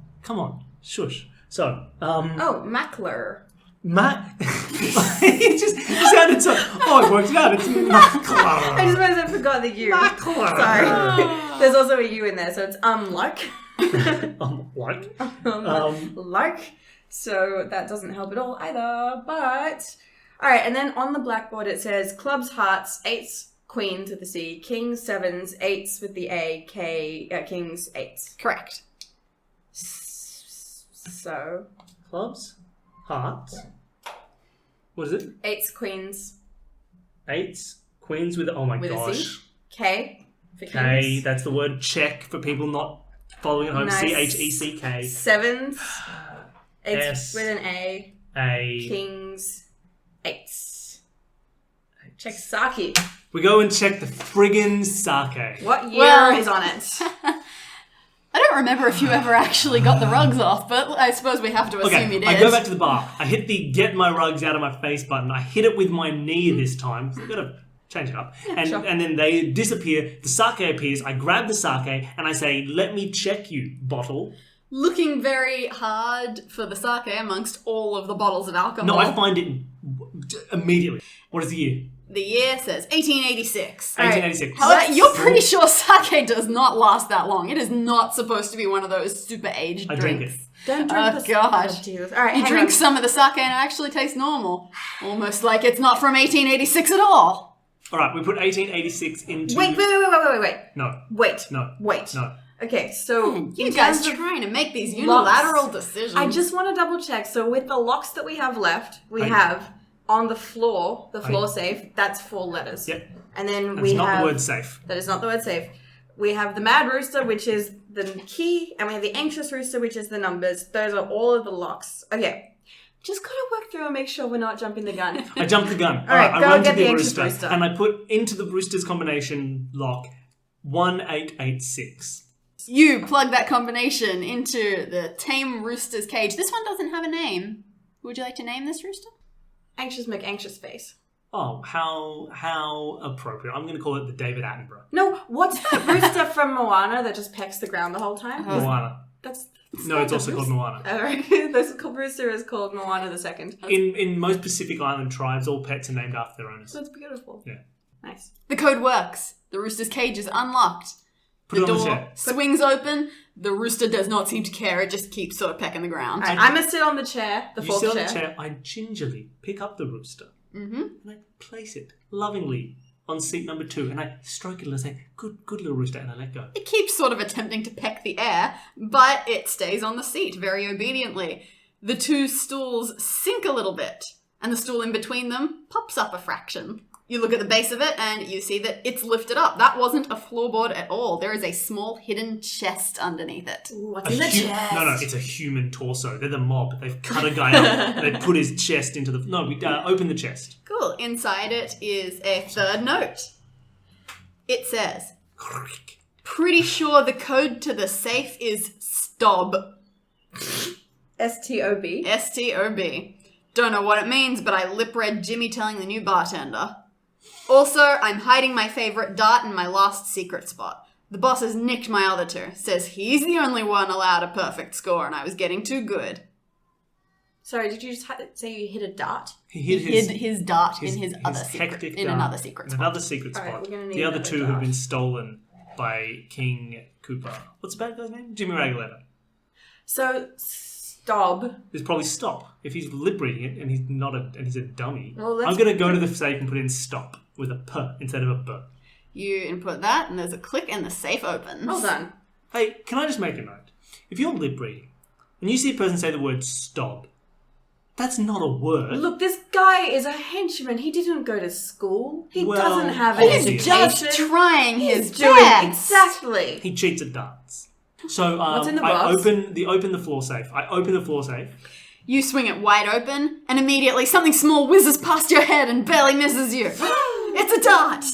shush. So, Oh, Mackler. Matt, it just sounded so. Oh, it worked out. It's I Mackler. just realized I forgot the U. Mackler. Sorry. There's also a U in there, so it's lark. What? Lark. So that doesn't help at all either. But all right, and then on the blackboard it says clubs, hearts, 8s, queens with the C, kings, 7s, 8s with the A, kings, 8s. Correct. So Clubs, hearts. What is it? 8s, queens, 8s, queens with. Oh my With a gosh. C? K for K. kings. That's the word check for people not following at home. Nice. CHECK. 7s, 8s S. with an A, A. kings, 8s. Check Saki. We go and check the friggin' sake. What year Well- is on it? I don't remember if you ever actually got the rugs off, but I suppose we have to assume you did. I go back to the bar. I hit the get my rugs out of my face button. I hit it with my knee this time. So I've got to change it up. sure. And then they disappear. The sake appears. I grab the sake and I say, let me check you, bottle. Looking very hard for the sake amongst all of the bottles of alcohol. No, I find it immediately. What is the year? The year says 1886. 1886. However, you're pretty sure sake does not last that long. It is not supposed to be one of those super aged I drink drinks. it. Don't drink Oh, the gosh. Oh, Jesus. All right, You hang drink on. some of the sake and it actually tastes normal. Almost like it's not from 1886 at all. All right, we put 1886 into... Wait. No. Wait. No. Wait. No. Okay, so You in guys terms of- trying to make these locks. unilateral decisions. I just want to double check. So with the locks that we have left, we have on the floor safe, that's 4 letters. Yep. And then That's we not have... the word safe. That is not the word safe. We have the Mad Rooster, which is the key, and we have the Anxious Rooster, which is the numbers. Those are all of the locks. Okay. Just gotta work through and make sure we're not jumping the gun. I jumped the gun. All right, I go run get to the the anxious rooster, rooster. and I put into the rooster's combination lock 1886. You plug that combination into the tame rooster's cage. This one doesn't have a name. Would you like to name this rooster? Anxious make anxious face. Oh, how appropriate. I'm going to call it the David Attenborough. No, what's that rooster from Moana that just pecks the ground the whole time? Moana. That's No, it's also called Moana. Alright, this rooster is called Moana the Second. In most Pacific Island tribes, all pets are named after their owners. That's beautiful. Yeah. Nice. The code works. The rooster's cage is unlocked. Put it on the door chair. swings open. The rooster does not seem to care. It just keeps sort of pecking the ground. Alright, I'm gonna sit on the chair, the You fourth sit on chair. the chair, I gingerly pick up the rooster Mm-hmm. and I place it lovingly on seat number 2 and I stroke it and I say, good little rooster, and I let go. It keeps sort of attempting to peck the air, but it stays on the seat very obediently. The 2 stools sink a little bit, and the stool in between them pops up a fraction. You look at the base of it, and you see that it's lifted up. That wasn't a floorboard at all. There is a small hidden chest underneath it. Ooh, what's in the chest? No, it's a human torso. They're the mob. They've cut a guy up. They put his chest into the... No, we open the chest. Cool. Inside it is a 3rd note. It says, pretty sure the code to the safe is STOB. S-T-O-B. STOB. Don't know what it means, but I lip-read Jimmy telling the new bartender. Also, I'm hiding my favourite dart in my last secret spot. The boss has nicked my other two. Says he's the only one allowed a perfect score and I was getting too good. Sorry, did you just say you hit a dart? He hid his dart in his other secret, in another secret spot. Another secret spot. Alright, we're gonna need the other another two dart. have been stolen by King Cooper. What's the bad guy's name? Jimmy Raguletto. So, Stob. It's probably stop. If he's lip reading it and he's a dummy, Well, I'm going to go to the safe and put in stop with a p instead of a b. You input that, and there's a click, and the safe opens. Well done. Hey, can I just make a note? If you're lip reading and you see a person say the word stop, that's not a word. Look, this guy is a henchman. He didn't go to school. He Well, doesn't have an He's obvious. education. just trying his doing best. exactly. He cheats at darts. So What's in the I box? open the floor safe. I open the floor safe. You swing it wide open, and immediately something small whizzes past your head and barely misses you. It's a dart!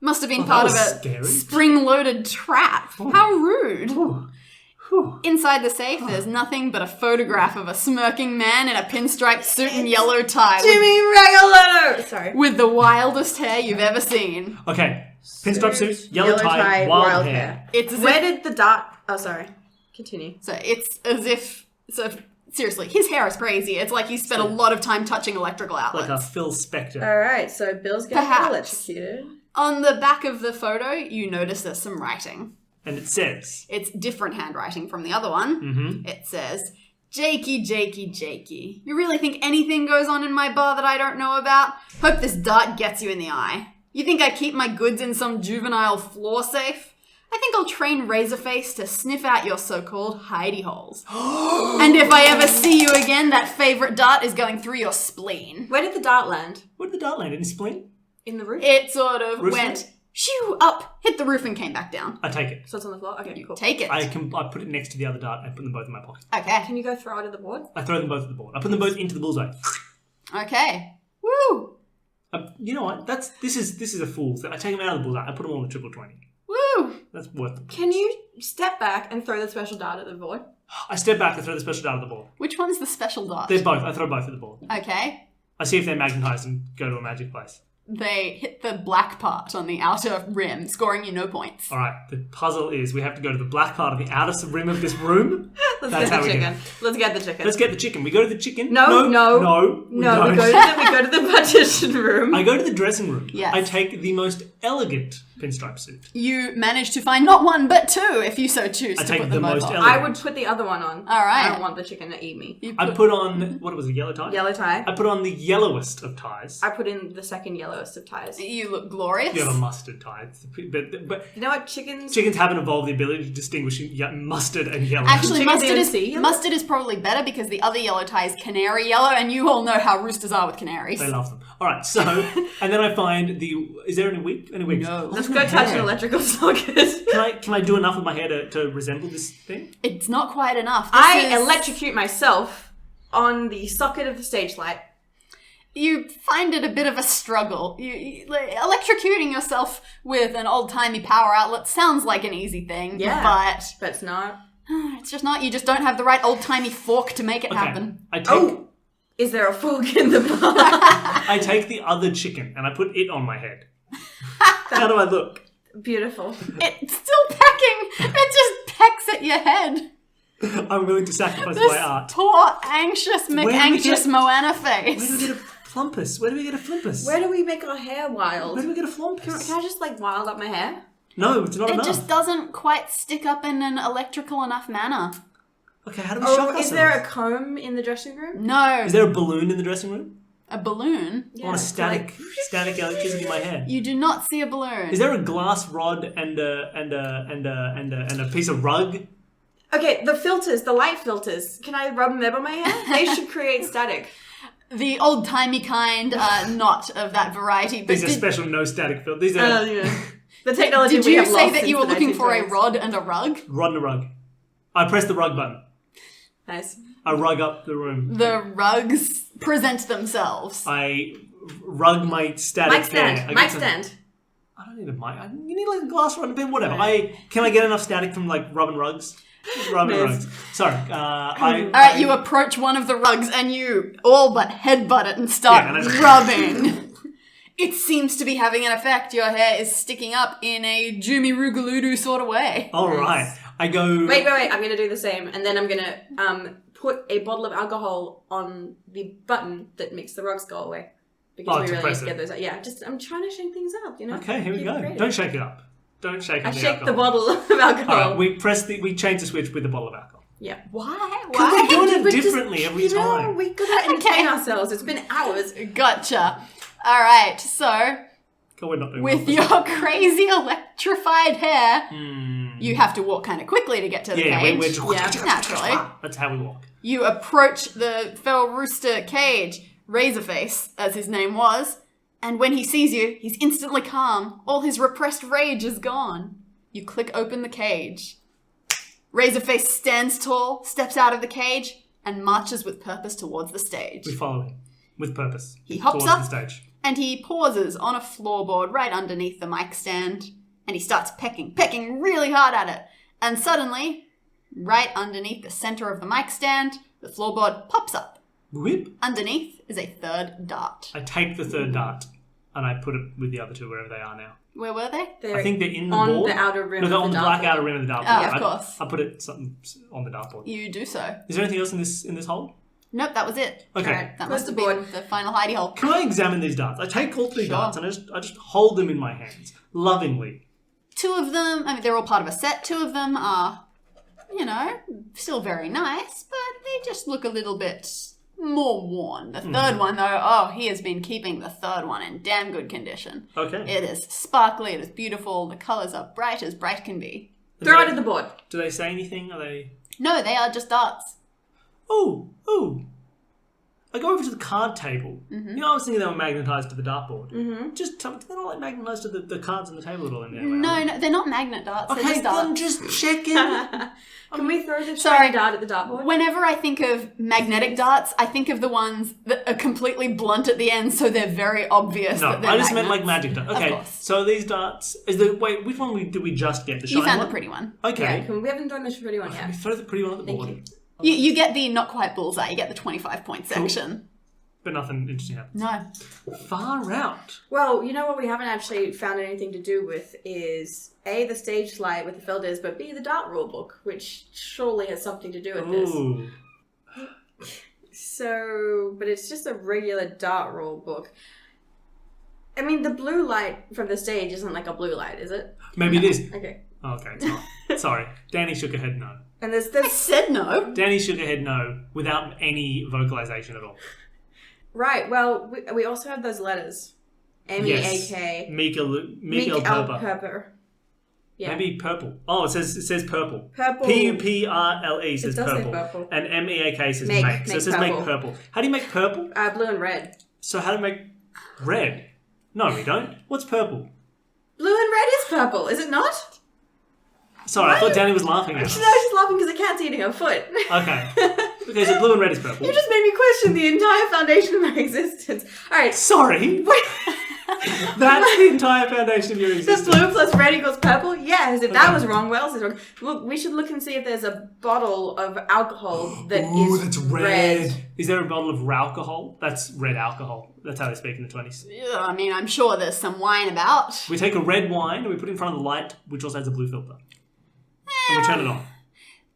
Must have been Oh, that part of was a scary. spring-loaded trap. How rude. Whew. Whew. Inside the safe, there's nothing but a photograph of a smirking man in a pinstripe suit and yellow tie Jimmy Raguletto! Sorry. with the wildest hair you've ever seen. Okay. Pinstripe suit, yellow tie, wild hair. It's as Where if, did the dart... Oh, sorry. Continue. so it's as if, so seriously, his hair is crazy. It's like he spent a lot of time touching electrical outlets. Like a Phil Spector. Alright, so Bill's getting Perhaps. electrocuted. On the back of the photo, you notice there's some writing. And it says, It's different handwriting from the other one. It says, Jakey, Jakey, Jakey. You really think anything goes on in my bar that I don't know about? Hope this dart gets you in the eye. You think I keep my goods in some juvenile floor safe? I think I'll train Razorface to sniff out your so-called hidey holes. And if I ever see you again, that favourite dart is going through your spleen. Where did the dart land? where did the dart land? In his spleen? In the roof? It sort of Roof went spleen? shoo up, hit the roof and came back down. I take it. So it's on the floor? Okay, cool. Take it. I put it next to the other dart and put them both in my pocket. Okay. Can you go throw it at the board? I throw them both at the board. I put them both into the bullseye. Okay. Woo! You know what? This is a fool's. I take them out of the bullseye. I put them on the triple 20. Woo! That's worth it. Can you step back and throw the special dart at the board? I step back and throw the special dart at the board. Which one's the special dart? They're both. I throw both at the board. Okay. I see if they're magnetized and go to a magic place. They hit the black part on the outer rim, scoring you no points. All right. The puzzle is we have to go to the black part of the outer rim of this room. Let's That's get how the we do chicken. it. Let's get the chicken. Let's get the chicken. We go to the chicken. No. we we don't. go to the partition room. I go to the dressing room. Yes. I take the most elegant pinstripe suit. You manage to find not one, but two, if you so choose I to take put the them both most on. elegant. I would put the other one on. All right. I don't want the chicken to eat me. You I put on, what was it, yellow tie? Yellow tie. I put on the yellowest of ties. I put in the second yellowest of ties. You look glorious. You have a mustard tie. But You know what? Chickens... chickens haven't evolved the ability to distinguish mustard and yellow. Actually, Chickens mustard even is, see yellow? mustard is probably better because the other yellow tie is canary yellow, and you all know how roosters are with canaries. They love them. All right, so, and then I find is there any wig? Any wigs? No. Let's Oh, go my touch hair. an electrical socket. Can I do enough with my hair to resemble this thing? It's not quite enough. This I is- electrocute myself on the socket of the stage light. You find it a bit of a struggle. Like, electrocuting yourself with an old-timey power outlet sounds like an easy thing, Yeah. but But it's not. it's just not. You just don't have the right old-timey fork to make it happen. I take Oh! Is there a fork in the bar? I take the other chicken and I put it on my head. How do I look? Beautiful. It's still pecking. It just pecks at your head. I'm willing to sacrifice This my art. poor, anxious, do we McAnxious get- Moana Where do we face. get a flumpus? Where do we get a flimpus? Where do we make our hair wild? Where do we get a Can flumpus? I just like wild up my hair? No, it's not It enough. just doesn't quite stick up in an electrical enough manner. Okay, how do we shock Oh, ourselves? is there a comb in the dressing room? No. Is there a balloon in the dressing room? a balloon? I want a static electricity in my hair. You do not see a balloon. Is there a glass rod and a piece of rug? Okay, the filters, the light filters. Can I rub them on my hair? They should create static. The old-timey kind, not of that variety. But These are special no static filters. These are The technology did we you have say lost that you were since the looking for a 1920s. rod and a rug? rod and a rug. I press the rug button. Nice. I rug up the room. The rugs present themselves. I rug my static Mic hair. stand. I Mic get some- stand. I don't need a mic. You need like a glass rod, but whatever. Can I get enough static from like rubbing rugs? Rubbing Miss. rugs. Sorry. Alright, you approach one of the rugs and you all but headbutt it and start Yeah, and rubbing. It seems to be having an effect. Your hair is sticking up in a Jimmy Raguletto sort of way. All right. I go. Wait. I'm going to do the same. And then I'm going to put a bottle of alcohol on the button that makes the rugs go away. Because we to really press need to it. get those out. Yeah, I'm trying to shake things up, you know? Okay, here we Keep go. it creative. Don't shake it up. Don't shake I up the shake the alcohol. bottle of alcohol. All right, we change the switch with the bottle of alcohol. Yeah. Why? Because we're doing it We're just- differently every you know, time. we gotta entertain ourselves. It's been hours. Gotcha. Alright, so God, we're not doing with well. your crazy electrified hair, Hmm. you have to walk kind of quickly to get to the Yeah, cage. we're just... Yeah, naturally. That's how we walk. You approach the fell rooster cage, Razorface, as his name was, and when he sees you, he's instantly calm. All his repressed rage is gone. You click open the cage. Razorface stands tall, steps out of the cage, and marches with purpose towards the stage. We follow him with purpose. He hops towards up. the stage. And he pauses on a floorboard right underneath the mic stand, and he starts pecking really hard at it. And suddenly, right underneath the center of the mic stand, the floorboard pops up. Whip. Underneath is a third dart. I take the third dart and I put it with the other two wherever they are now. Where were they? I think they're in the on board. the outer rim. No, they're of on the dartboard. black outer rim of the dartboard. Oh, of I- course. I put it something on the dartboard. You do so. Is there anything else in this hole? Nope, that was it. Okay. Alright, That close must the have board. been the final hidey hole. Can I examine these darts? I take all three Sure. darts and I just hold them in my hands lovingly. Two of them, I mean, they're all part of a set. Two of them are, you know, still very nice, but they just look a little bit more worn. The third one, though, oh, he has been keeping the third one in damn good condition. Okay. It is sparkly, it is beautiful, the colours are bright as bright can be. Throw it at the board. Do they say anything? Are they? No, they are just darts. Oh. I go over to the card table. You know, I was thinking they were magnetized to the dartboard. Mm-hmm. Just tell me, they're not like magnetized to the cards on the table at all in there. No, they're not magnet darts, they're Okay, just then darts. just check it. Can we throw the Sorry. shiny dart at the dartboard? Whenever I think of magnetic darts, I think of the ones that are completely blunt at the end, so they're very obvious No, that they're I just meant like magnets. magic darts. Okay, course. so these darts wait, which one did we just get? The shiny You found one? the pretty one. Okay. Yeah, we haven't done the pretty one We yet. throw the pretty one at the Thank board. you. You get the not quite bullseye, you get the 25-point section. But nothing interesting happens. No. Far out. Well, you know what we haven't actually found anything to do with is A, the stage light with the filters, but B, the dart rulebook, which surely has something to do with this. Ooh. So, but it's just a regular dart rulebook. I mean, the blue light from the stage isn't like a blue light, is it? Maybe it is. Okay. Oh, okay, it's not. Sorry. Danny shook her head no. And there's I this... said no. Danny shook her head no without any vocalization at all. Right, well, we also have those letters. Yes. M-E-A-K. Mikael Purple. Purple. Yeah. Maybe purple. Oh, it says purple. Purple. P-U-P-R-L-E says It does say purple. purple. And M-E-A-K says Make. make. So it Make says make purple. purple. How do you make purple? Blue and red. So how do you make red? No, we don't. What's purple? Blue and red is purple, is it not? Sorry, I thought Danny was laughing at No, us. she's laughing because the cat's eating her foot. Okay. Okay, so blue and red is purple. You just made me question the entire foundation of my existence. Alright. Sorry. Wait. That's the entire foundation of your The existence. blue plus red equals purple? Yes. If that was wrong, what else is wrong? Look, we should look and see if there's a bottle of alcohol that Ooh, is that's red. Is there a bottle of alcohol? That's red alcohol. That's how they speak in the 20s. Yeah, I mean, I'm sure there's some wine about. We take a red wine and we put it in front of the light, which also has a blue filter. And we turn it on.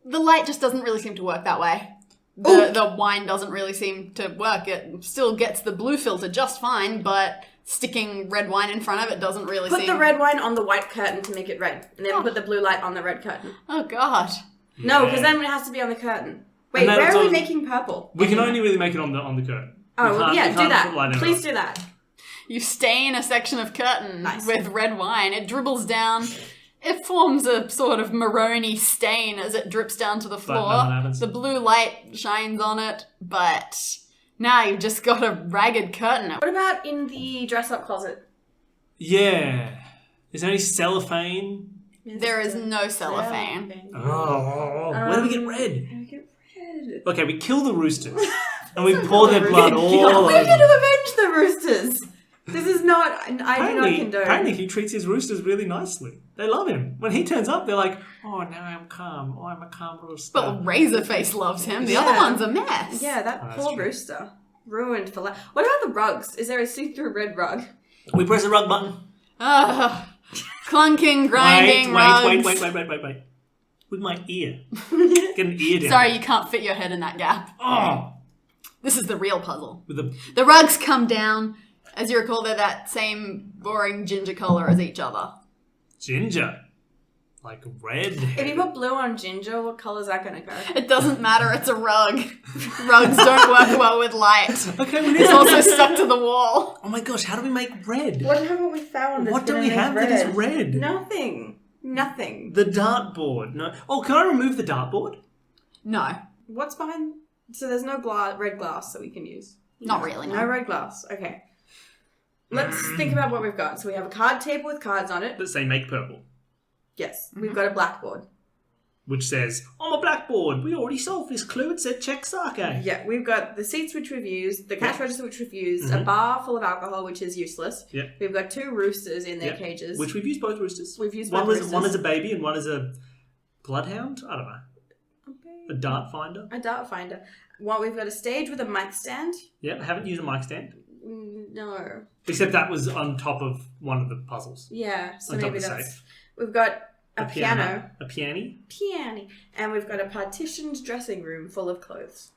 The light just doesn't really seem to work that way. The wine doesn't really seem to work. It still gets the blue filter just fine, but sticking red wine in front of it doesn't really Put seem... the red wine on the white curtain to make it red. And then put the blue light on the red curtain. Oh, God. No, because then it has to be on the curtain. Wait, And then where it's are we on- making purple? We can only really make it on the curtain. Oh, We well, can't- yeah, we do can't that. light it Please up. do that. You stain a section of curtain Nice. with red wine. It dribbles down. It forms a sort of maroony stain as it drips down to the floor. nothing happens. The blue light shines on it, but now you've just got a ragged curtain. What about in the dress-up closet? Yeah. Is there any cellophane? There is no cellophane. Oh. Where do we get red? We get red. Okay, we kill the roosters. And we pour their blood all We're over. going to avenge the roosters. This is not. I do not condone. Apparently, he treats his roosters really nicely. They love him. When he turns up, they're like, "Oh, now I'm calm. Oh, I'm a calm rooster." But Razorface loves him. The Yeah. other one's a mess. Yeah, that that's poor true. rooster. Ruined for life. What about the rugs? Is there a see-through red rug? We press the rug button. Ugh. Clunking, grinding, Wait. rugs. With my ear. Get an ear down. Sorry, you can't fit your head in that gap. Oh, This is the real puzzle. with the The rugs come down. As you recall, they're that same boring ginger colour as each other. ginger, like red. If you put blue on ginger, what colour's that going to go? It doesn't matter, it's a rug. Rugs don't work well with light. Okay, we need It's to. also stuck to the wall. Oh my gosh, how do we make red? What haven't we found? What do we have that is red? Nothing. The dartboard. No. Oh, can I remove the dartboard? No, What's behind? So there's no red glass that we can use. not really, No no. red glass. Okay. Let's think about what we've got. So we have a card table with cards on it. Let's say make purple, Yes. We've got a blackboard. which says on a blackboard. We already solved this clue. It said check sake. Yeah. We've got the seats which we've used, the cash register which we've used, a bar full of alcohol which is useless. Yeah. We've got 2 roosters in their Yeah. cages. Which we've used both roosters. We've used one both was roosters. one as a baby and one as a bloodhound. I don't know. A dart finder. A dart finder. Well, we've got a stage with a mic stand. Yeah, I haven't used a mic stand. No. Except that was on top of one of the puzzles. Yeah. So On top maybe of the that's. safe. We've got a piano. A piano? Piano. And we've got a partitioned dressing room full of clothes.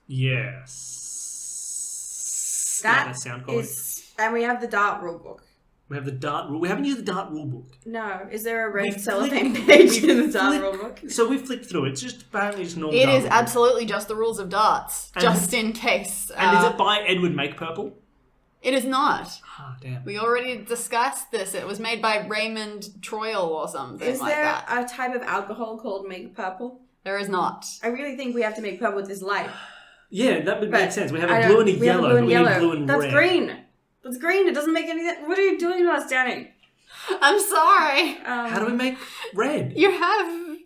Yes. That That sound quality. is. And we have the dart rule book. We have the dart rule. We haven't used the dart rule book. No. Is there a red We've cellophane flicked- page we've in the dart flicked- rule book? So we flicked through it. It's just apparently just normal. It dart is rule. absolutely just the rules of darts, And- just in case. And is it by Edward Make Purple? It is not. Ah, damn. We already discussed this. It was made by Raymond Troyle or something Is like there that. a type of alcohol called Make Purple? There is not. I really think we have to make purple with this light. Yeah, that would But make sense. We have I a don't- blue and a we have yellow, blue but and we yellow. need blue and That's red. green. That's green. It doesn't make anything. What are you doing to us, Danny? I'm sorry. How do we make red? You have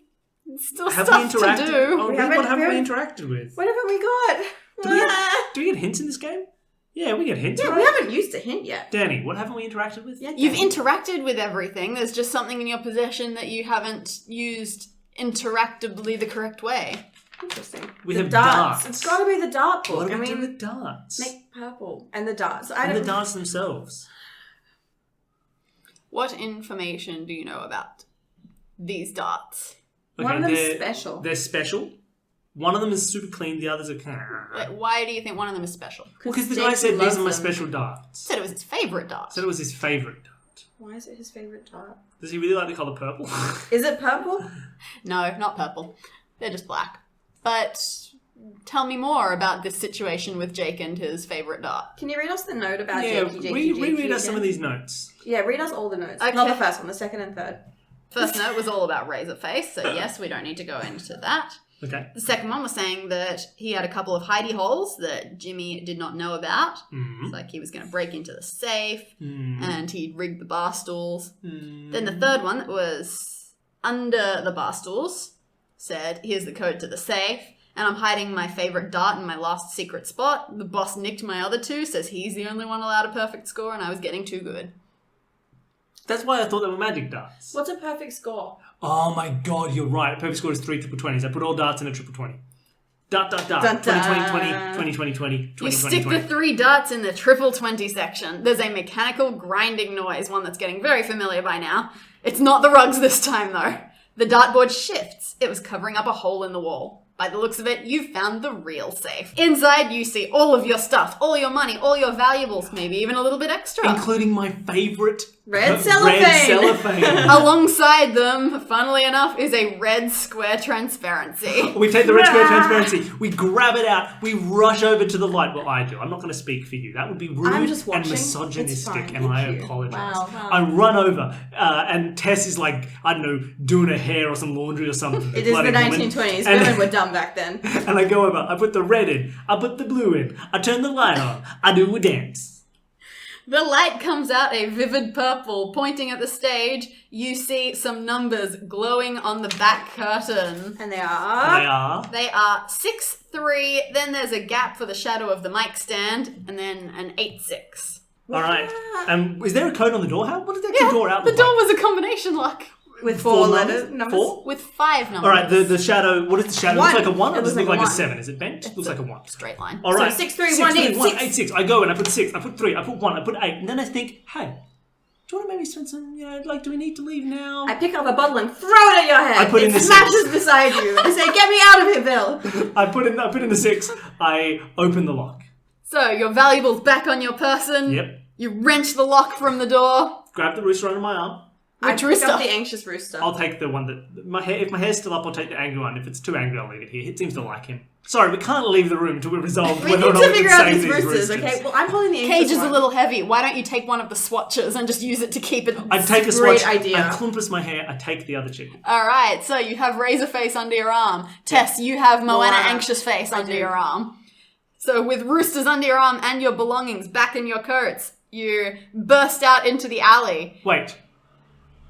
still Have stuff we to interacted? do. Oh, We what haven't- haven't we we interacted with? What haven't we got? Do we get hints in this game? Yeah, we get hints. Yeah, right? we haven't used a hint yet. Danny, what haven't we interacted with? Yeah, You've Danny. interacted with everything. There's just something in your possession that you haven't used interactably the correct way. Interesting. We The have darts. It's got to be the dart book. What do I we do mean, with darts? make purple and the darts. I And don't. the darts themselves. What information do you know about these darts? One of them's they're special. They're special. One of them is super clean. The others are Like, why do you think one of them is special? because the Jake guy said these loves are my them. special darts. Said it was his favourite dart. Said it was his favourite dart. Why is it his favorite dart? Does he really like the colour purple? Is it purple? No, not purple. They're just black. But tell me more about this situation with Jake and his favourite dart. Can you read us the note about yeah, Jakey? reread us some of these notes. Yeah, read us all the notes. Okay. Not the first one, the second and third. First note was all about Razorface, so yes, we don't need to go into that. Okay. The second one was saying that he had a couple of hidey holes that Jimmy did not know about. Mm. It's like he was going to break into the safe Mm. and he'd rigged the bar stools. Mm. Then the third one was under the bar stools, said, here's the code to the safe, and I'm hiding my favourite dart in my last secret spot. The boss nicked my other two, says he's the only one allowed a perfect score, and I was getting too good. That's why I thought they were magic darts. What's a perfect score? Oh my god, you're right. A perfect score is 3 triple 20s. I put all darts in a triple 20. Dart, dart, dart. Dun, 20, 20, dun. 20, 20, 20, 20, 20, You 20, stick 20. the 3 darts in the triple 20 section. There's a mechanical grinding noise, one that's getting very familiar by now. It's not the rugs this time, though. The dartboard shifts. It was covering up a hole in the wall. By the looks of it, you've found the real safe. Inside, you see all of your stuff, all your money, all your valuables, maybe even a little bit extra. Including my favourite Red cellophane. Red cellophane. Alongside them, funnily enough, is a red square transparency. We take the red square transparency, we grab it out, we rush over to the light. Well, I do. I'm not going to speak for you. That would be rude I'm just and watching. It's misogynistic, fine. and I Thank you. apologise. Wow. I run over, and Tess is like, I don't know, doing her hair or some laundry or something. It is the Bloody woman. 1920s. And- Women were dumb back then. And I go over, I put the red in, I put the blue in, I turn the light on, I do a dance. The light comes out a vivid purple. Pointing at the stage, you see some numbers glowing on the back curtain. And they They are... are. They are 6-3, then there's a gap for the shadow of the mic stand, and then an 8-6. All right. Is there a code on the door? What did that door out The look door like? was a combination lock. With four letters. Numbers. 4? With 5 numbers. All right, the shadow, what is the shadow? One. It looks like a 1 or It does it looks look like like a a 7? one. Is it bent? It looks like a 1. Straight line. All right. 6, 3, 1, 8, 1, 6. 8, 6. I go and I put 6, I put 3, I put 1, I put 8. And then I think, hey, do you want to maybe spend some, do we need to leave now? I pick up a bottle and throw it at your head. I put in the smashes 6. beside you. I say, get me out of here, Bill. I put in the 6. I open the lock. So, your valuables back on your person. Yep. You wrench the lock from the door. Grab the rooster under my arm. I Which pick rooster? up the anxious rooster. I'll take the one that... if my hair's still up, I'll take the angry one. If it's too angry, I'll leave it here. It seems to like him. Sorry, we can't leave the room until we resolve We whether need or not to we figure can out save these these roosters, okay? Well, I'm holding the anxious Cage is one. a little heavy. Why don't you take one of the swatches and just use it to keep it... I take a Great swatch, idea. I clumpas my hair, I take the other chicken. Alright, so you have Razorface under your arm. Tess, you have Moana Moana. Anxious Face under do. your arm. So with roosters under your arm and your belongings back in your coats, you burst out into the alley. Wait.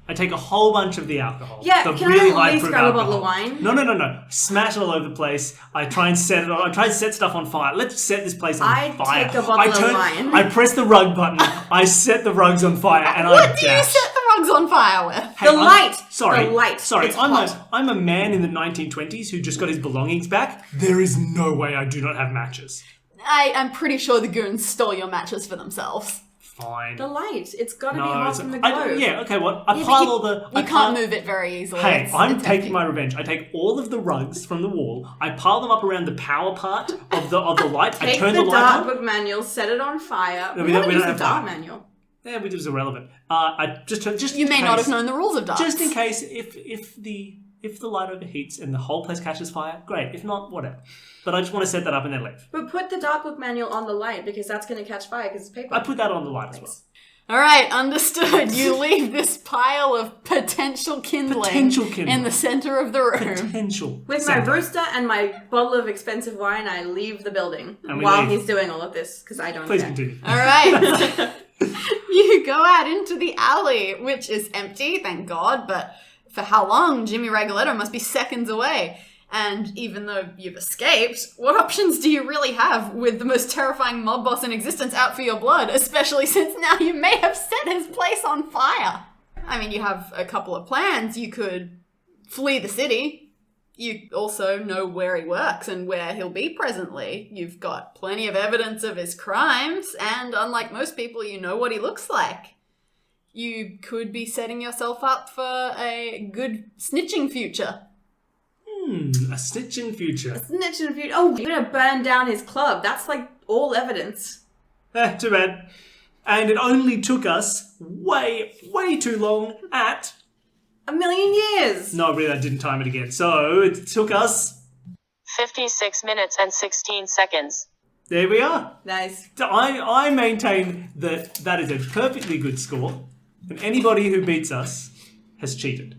I take a whole bunch of the alcohol. Yeah, the can I really at high least proof grab a alcohol. bottle of wine? No. Smash it all over the place. I try and set it on. I try and set stuff on fire. Let's set this place on I fire. take a bottle of wine. I press the rug button. I set the rugs on fire and What I do you dash. set the rugs on fire with? Hey, The light! Sorry. The light. Sorry. It's I'm hot. a man in the 1920s who just got his belongings back. There is no way I do not have matches. I'm pretty sure the goons stole your matches for themselves. Fine. The light. It's got to be No, hot it's, from the globe. okay, what? I Yeah, pile but all the... You can't move it very easily. Hey, I'm it's taking hefty. my revenge. I take all of the rugs from the wall. I pile them up around the power part of the light. I Take turn the the light dark on. book manual, set it on fire. No, we we don't haven't used the have dark fire. manual. Yeah, which is irrelevant. I just You in may case, not have known the rules of darts. Just in case, if the light overheats and the whole place catches fire, great. If not, whatever. But I just want to set that up and then leave. But put the dark book manual on the light because that's going to catch fire because it's paper. I put that on the light as well. Alright, understood. You leave this pile of potential kindling in the center of the room. Potential. With center. my rooster and my bottle of expensive wine, I leave the building And we while leave. he's doing all of this because I don't Please care. continue. Alright. You go out into the alley, which is empty, thank God, but for how long? Jimmy Raguletto must be seconds away. And even though you've escaped, what options do you really have with the most terrifying mob boss in existence out for your blood, especially since now you may have set his place on fire? I mean, you have a couple of plans. You could flee the city. You also know where he works and where he'll be presently. You've got plenty of evidence of his crimes, and unlike most people, you know what he looks like. You could be setting yourself up for a good snitching future. A snitching future. Snitch in the future. Oh, you're going to burn down his club. That's like all evidence. Too bad. And it only took us way too long at... 1,000,000 years. No, really, I didn't time it again. So it took us... 56 minutes and 16 seconds. There we are. Nice. I maintain that is a perfectly good score, and anybody who beats us has cheated.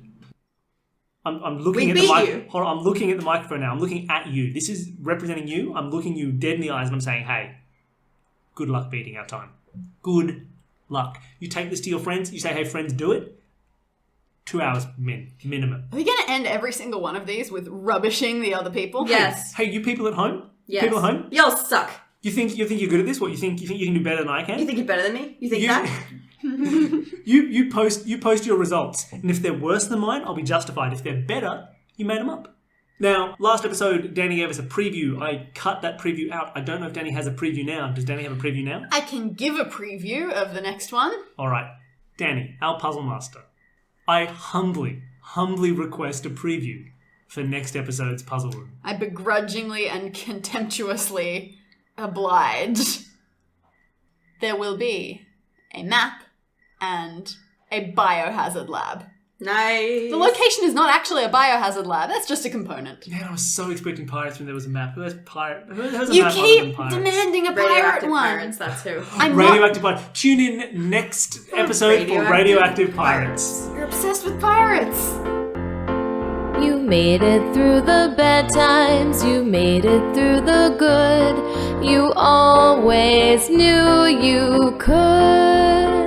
I'm looking We at the beat mic. you. Hold on, I'm looking at the microphone now. I'm looking at you. This is representing you. I'm looking you dead in the eyes and I'm saying, hey, good luck beating our time. Good luck. You take this to your friends. You say, hey, friends, do it. 2 hours minimum. Are we going to end every single one of these with rubbishing the other people? Yes. Hey, you people at home? Yes. People at home? Y'all suck. You think you're good at this? What you think you can do better than I can? You think you're better than me? You think that? You post your results, and if they're worse than mine, I'll be justified. If they're better, you made them up. Now, last episode, Danny gave us a preview. I cut that preview out. I don't know if Danny has a preview now. Does Danny have a preview now? I can give a preview of the next one. All right, Danny, our Puzzlemaster. I humbly request a preview for next episode's Puzzle Room. I begrudgingly and contemptuously oblige. There will be a map and a biohazard lab. Nice. The location is not actually a biohazard lab, that's just a component. Man, I was so expecting pirates when there was a map. Who has pirate? Who has a You map other keep than pirates? demanding a pirate Radioactive one. pirates, that's who. I'm Radioactive Pirates. Tune in next episode for Radioactive Pirates. You're obsessed with pirates. You made it through the bad times, you made it through the good. You always knew you could.